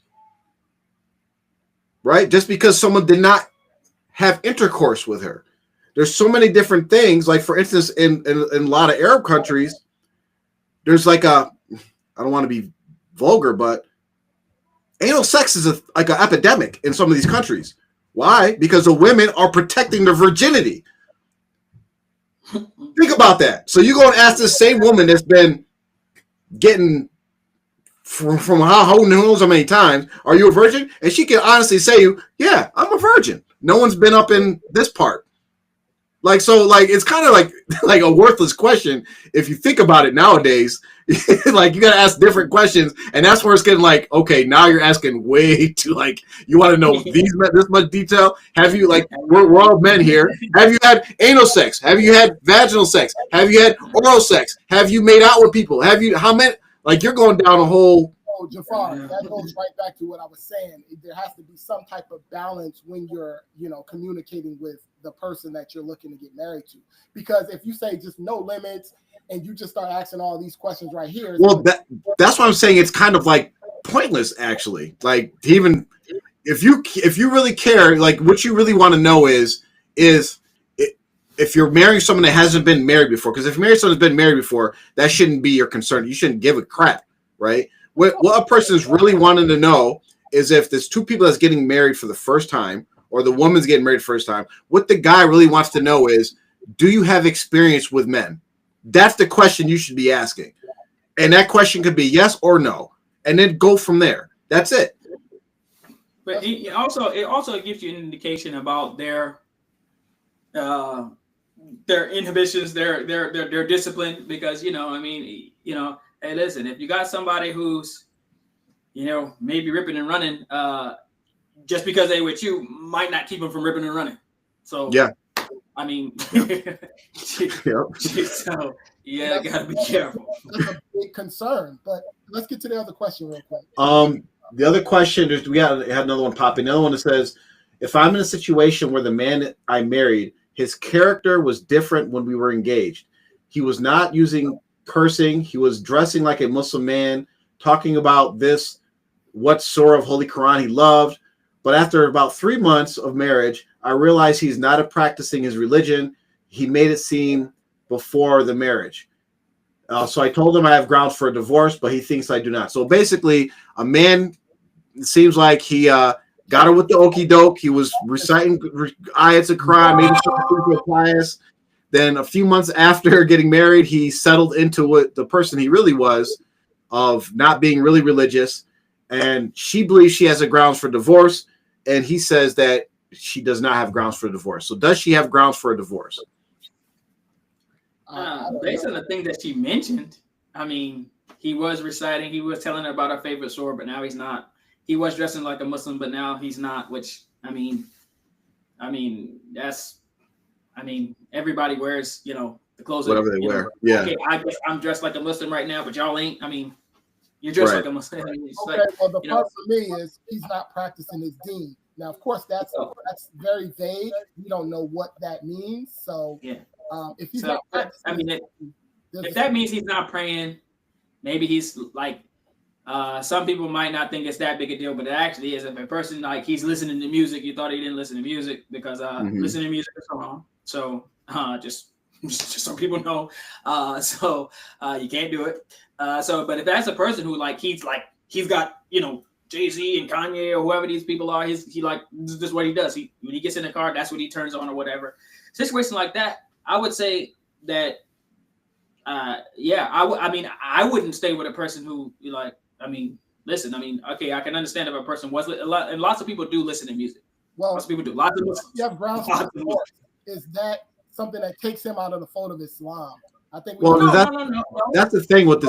Right? Just because someone did not have intercourse with her. There's so many different things. Like, for instance, in a lot of Arab countries, there's like I don't want to be vulgar, but anal sex is like an epidemic in some of these countries. Why? Because the women are protecting their virginity. Think about that. So you go and ask this same woman that's been getting from who knows how many times, are you a virgin? And she can honestly say, yeah, I'm a virgin. No one's been up in this part. Like, so like, it's kind of like a worthless question if you think about it nowadays. Like, you got to ask different questions, and that's where it's getting like, okay, now you're asking way too, like, you want to know this much detail. Have you, like, we're all men here. Have you had anal sex? Have you had vaginal sex? Have you had oral sex? Have you made out with people? Have you, how many, like, you're going down a whole. Oh, Jafar, that goes right back to what I was saying. There has to be some type of balance when you're, communicating with the person that you're looking to get married to. Because if you say just no limits and you just start asking all these questions right here. Well, that's what I'm saying. It's kind of like pointless, actually. Like, even if you really care, like, what you really want to know is if you're marrying someone that hasn't been married before. Because if you marry someone that's been married before, that shouldn't be your concern. You shouldn't give a crap, right? What a person is really wanting to know is if there's two people that's getting married for the first time, or the woman's getting married first time, what the guy really wants to know is, do you have experience with men? That's the question you should be asking. And that question could be yes or no. And then go from there. That's it. But it also gives you an indication about their inhibitions, their discipline, because, hey, listen, if you got somebody who's, maybe ripping and running, just because they with you might not keep them from ripping and running. So yeah, I mean, yep. So yeah, gotta be careful. That's a big concern. But let's get to the other question real quick. The other question is, we had another one pop in. Another one that says, if I'm in a situation where the man I married, his character was different when we were engaged. He was not using cursing. He was dressing like a Muslim man, talking about what surah of Holy Quran he loved. But after about 3 months of marriage, I realized he's not practicing his religion. He made it seem before the marriage. So I told him I have grounds for a divorce, but he thinks I do not. So basically, a man, it seems like he got her with the okie doke. He was reciting ayats of Quran, made himself pious. Then a few months after getting married, he settled into what the person he really was, of not being really religious. And she believes she has a grounds for divorce. And he says that she does not have grounds for divorce. So does she have grounds for a divorce? Based on the thing that she mentioned, I mean, he was reciting, he was telling her about her favorite surah, but now he's not. He was dressing like a Muslim, but now he's not, which, everybody wears, the clothes. Whatever they wear. Yeah. Okay, I'm dressed like a Muslim right now, but y'all ain't. You're dressed like a Muslim. Well, the part for me is he's not practicing his deen. Now, of course, that's very vague. We don't know what that means. So, yeah. If he's not practicing, if that means he's not praying, maybe he's like, some people might not think it's that big a deal, but it actually is. If a person, like, he's listening to music, you thought he didn't listen to music because listening to music is wrong. So just so people know, you can't do it. But if that's a person who he's got, Jay-Z and Kanye or whoever these people are, this is what he does. When he gets in the car, that's what he turns on or whatever. Situation like that, I would say that, I wouldn't stay with a person who listen. Okay, I can understand if a person was and lots of people do listen to music. Well, lots of people do. Lots of Muslims. Yeah, grounds for divorce. Is that something that takes him out of the fold of Islam? I think. That's the thing with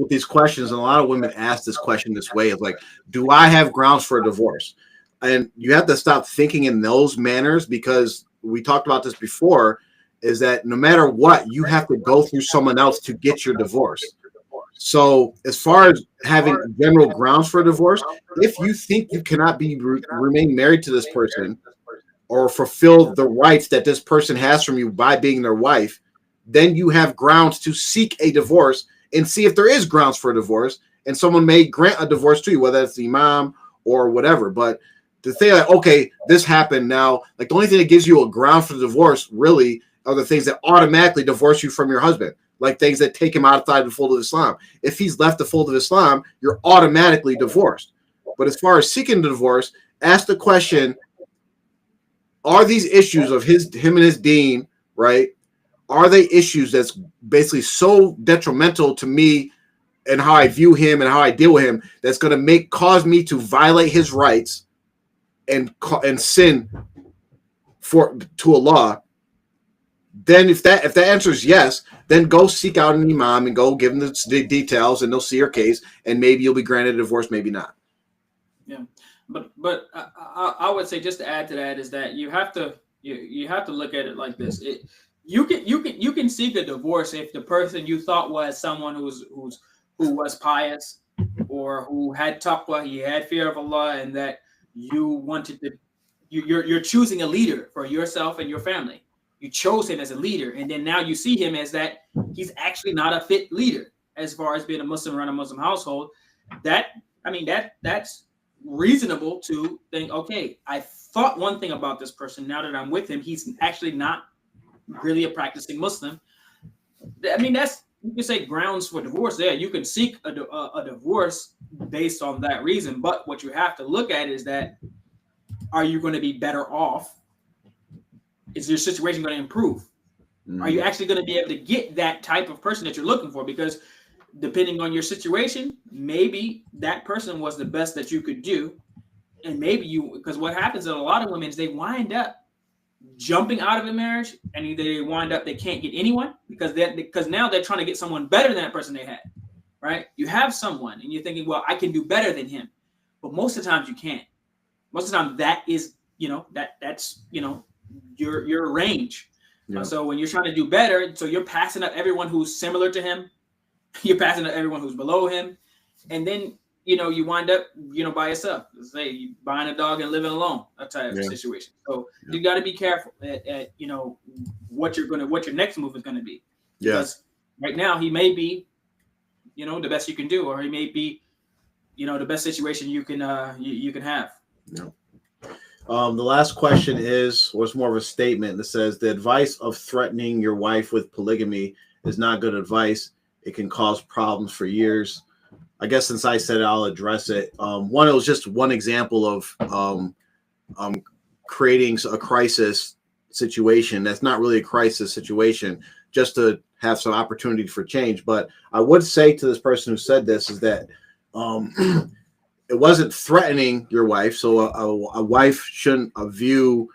these questions, and a lot of women ask this question this way: is like, do I have grounds for a divorce? And you have to stop thinking in those manners, because we talked about this before. Is that no matter what, you have to go through someone else to get your divorce. So as far as having general grounds for divorce, if you think you cannot remain married to this person or fulfill the rights that this person has from you by being their wife, then you have grounds to seek a divorce and see if there is grounds for a divorce. And someone may grant a divorce to you, whether it's the imam or whatever. But to say like, okay, this happened now, like the only thing that gives you a ground for the divorce really are the things that automatically divorce you from your husband, like things that take him outside the fold of Islam. If he's left the fold of Islam, you're automatically divorced. But as far as seeking the divorce, ask the question, are these issues of him and his deen, right? Are they issues that's basically so detrimental to me and how I view him and how I deal with him that's going to cause me to violate his rights and sin to Allah? Then if that answer is yes, then go seek out an imam and go give them the details, and they'll see your case, and maybe you'll be granted a divorce, maybe not. Yeah, but I would say, just to add to that, is that you have to look at it like this. You can seek a divorce if the person you thought was someone who was pious or who had taqwa, he had fear of Allah, and that you wanted to. You're choosing a leader for yourself and your family. You chose him as a leader, and then now you see him as that he's actually not a fit leader as far as being a Muslim around a Muslim household. That's reasonable to think, okay, I thought one thing about this person. Now that I'm with him, he's actually not really a practicing Muslim. I mean, that's, you can say, grounds for divorce there. You can seek a divorce based on that reason, but what you have to look at is that, are you going to be better off? Is your situation going to improve? Are you actually going to be able to get that type of person that you're looking for? Because depending on your situation, maybe that person was the best that you could do. And maybe because what happens in a lot of women is they wind up jumping out of a marriage, and they can't get anyone because now they're trying to get someone better than that person they had, right? You have someone and you're thinking, well, I can do better than him. But most of the times you can't. Most of the time that is, that's your range. Yeah. So when you're trying to do better, so you're passing up everyone who's similar to him, you're passing up everyone who's below him, and then you wind up by yourself. Say you buying a dog and living alone, that type of situation. So you got to be careful at what your next move is going to be. Because right now he may be the best you can do, or he may be the best situation you can have. Yeah. The last question was more of a statement that says the advice of threatening your wife with polygamy is not good advice. It can cause problems for years. I guess since I said it, I'll address it. It was just one example of creating a crisis situation. That's not really a crisis situation, just to have some opportunity for change. But I would say to this person who said this is that it wasn't threatening your wife. So a wife shouldn't view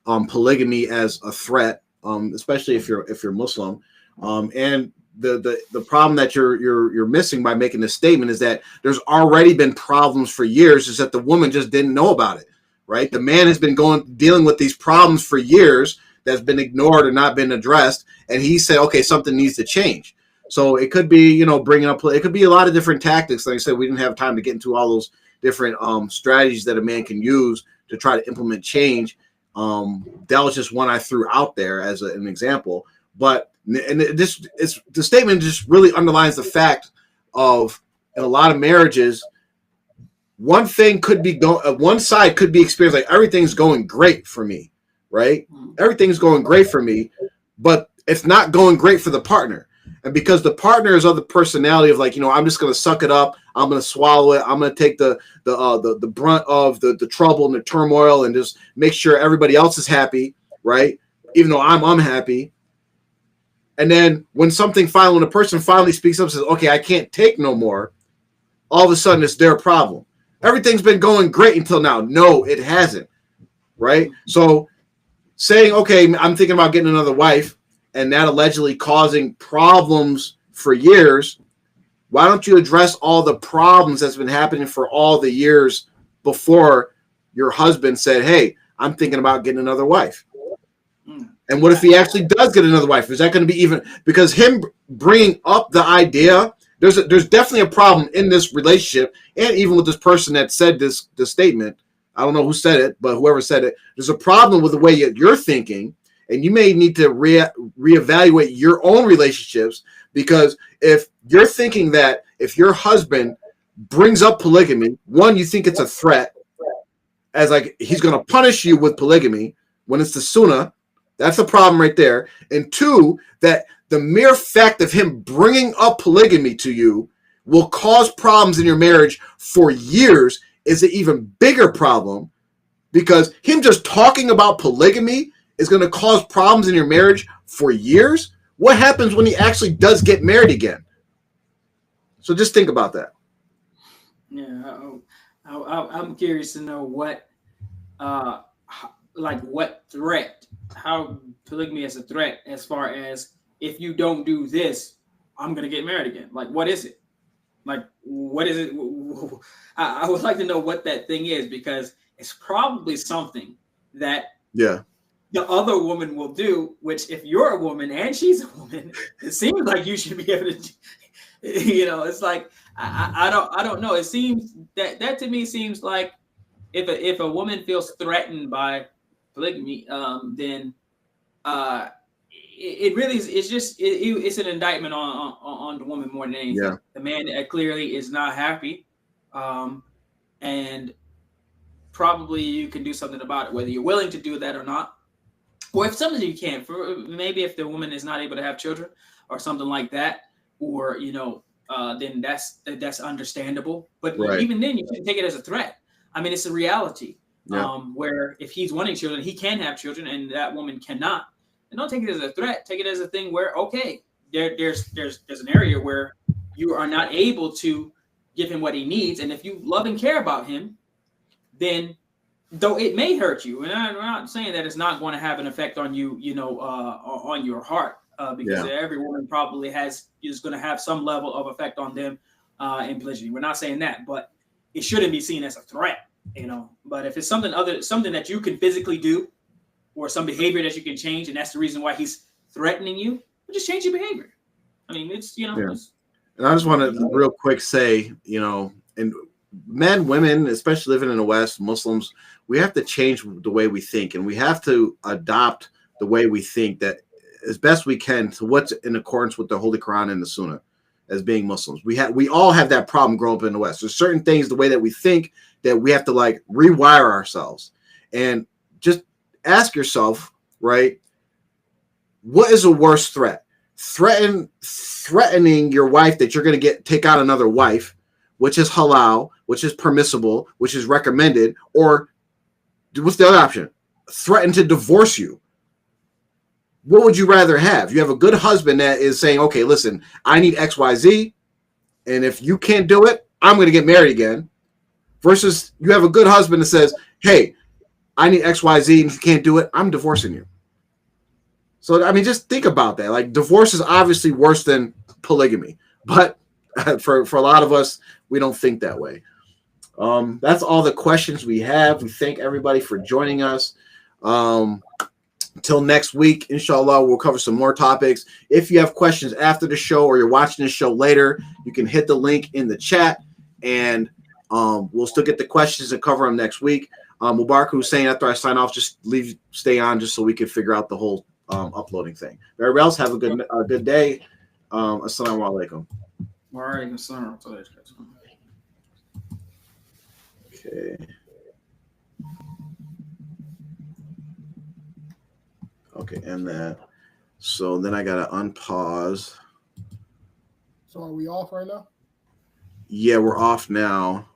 polygamy as a threat, especially if you're Muslim. And the problem that you're missing by making this statement is that there's already been problems for years, is that the woman just didn't know about it, right? The man has been dealing with these problems for years that's been ignored or not been addressed, and he said, okay, something needs to change. So it could be, bringing up, it could be a lot of different tactics. Like I said, we didn't have time to get into all those different strategies that a man can use to try to implement change. That was just one I threw out there as an example. But the statement just really underlines the fact of, in a lot of marriages, one side could be experienced like everything's going great for me, right? Everything's going great for me, but it's not going great for the partner. And because the partner is of the personality of like, I'm just going to suck it up. I'm going to swallow it. I'm going to take the brunt of the trouble and the turmoil and just make sure everybody else is happy, right? Even though I'm unhappy. And then when a person finally speaks up and says, okay, I can't take no more, all of a sudden it's their problem. Everything's been going great until now. No, it hasn't, right? So saying, okay, I'm thinking about getting another wife, and that allegedly causing problems for years, why don't you address all the problems that's been happening for all the years before your husband said, hey, I'm thinking about getting another wife? And what if he actually does get another wife? Is that going to be even, because him bringing up the idea there's definitely a problem in this relationship, and even with this person that said this statement. I don't know who said it, but whoever said it, there's a problem with the way you're thinking, and you may need to reevaluate your own relationships, because if you're thinking that if your husband brings up polygamy, one, you think it's a threat, as like he's going to punish you with polygamy when it's the sunnah. That's a problem right there. And two, that the mere fact of him bringing up polygamy to you will cause problems in your marriage for years is an even bigger problem, because him just talking about polygamy is going to cause problems in your marriage for years. What happens when he actually does get married again? So just think about that. Yeah, I'm curious to know what threat, how polygamy is a threat, as far as if you don't do this, I'm gonna get married again. Like, what is it? Like, what is it? I would like to know what that thing is, because it's probably something that the other woman will do, which if you're a woman and she's a woman, it seems like you should be able to, it's like, I don't know. It seems that to me seems like if a woman feels threatened by polygamy, then it really is. It's an indictment on the woman more than anything. Yeah. The man clearly is not happy, and probably you can do something about it, whether you're willing to do that or not, or if something you can. For maybe if the woman is not able to have children or something like that, or then that's understandable. But even then, you can take it as a threat. I mean, it's a reality. Where if he's wanting children, he can have children, and that woman cannot. And don't take it as a threat. Take it as a thing where, okay, there's an area where you are not able to give him what he needs, and if you love and care about him, then though it may hurt you, and I'm not saying that it's not going to have an effect on you, on your heart, because every woman probably is going to have some level of effect on them in polygyny. We're not saying that, but it shouldn't be seen as a threat. But if it's something that you can physically do, or some behavior that you can change, and that's the reason why he's threatening you, well, just change your behavior. I mean, it's And I just want to real quick say, and men, women, especially living in the West, Muslims, we have to change the way we think, and we have to adopt the way we think that as best we can to what's in accordance with the Holy Quran and the Sunnah. As being Muslims, we all have that problem growing up in the West. There's certain things, the way that we think, that we have to like rewire ourselves, and just ask yourself, right? What is a worse threat? Threatening your wife that you're going to take out another wife, which is halal, which is permissible, which is recommended, or what's the other option? Threaten to divorce you. What would you rather have? You have a good husband that is saying, okay, listen, I need XYZ, and if you can't do it, I'm going to get married again. Versus you have a good husband that says, hey, I need XYZ, and if you can't do it, I'm divorcing you. So, I mean, just think about that. Like, divorce is obviously worse than polygamy, but for a lot of us, we don't think that way. That's all the questions we have. We thank everybody for joining us. Until next week, inshallah, we'll cover some more topics. If you have questions after the show, or you're watching the show later, you can hit the link in the chat, and we'll still get the questions and cover them next week. Mubarak Hussein, after I sign off, just stay on just so we can figure out the whole uploading thing. Everybody else, have a good day. Assalamu alaikum. Okay. Okay, and that. So then I gotta unpause. So are we off right now? Yeah, we're off now.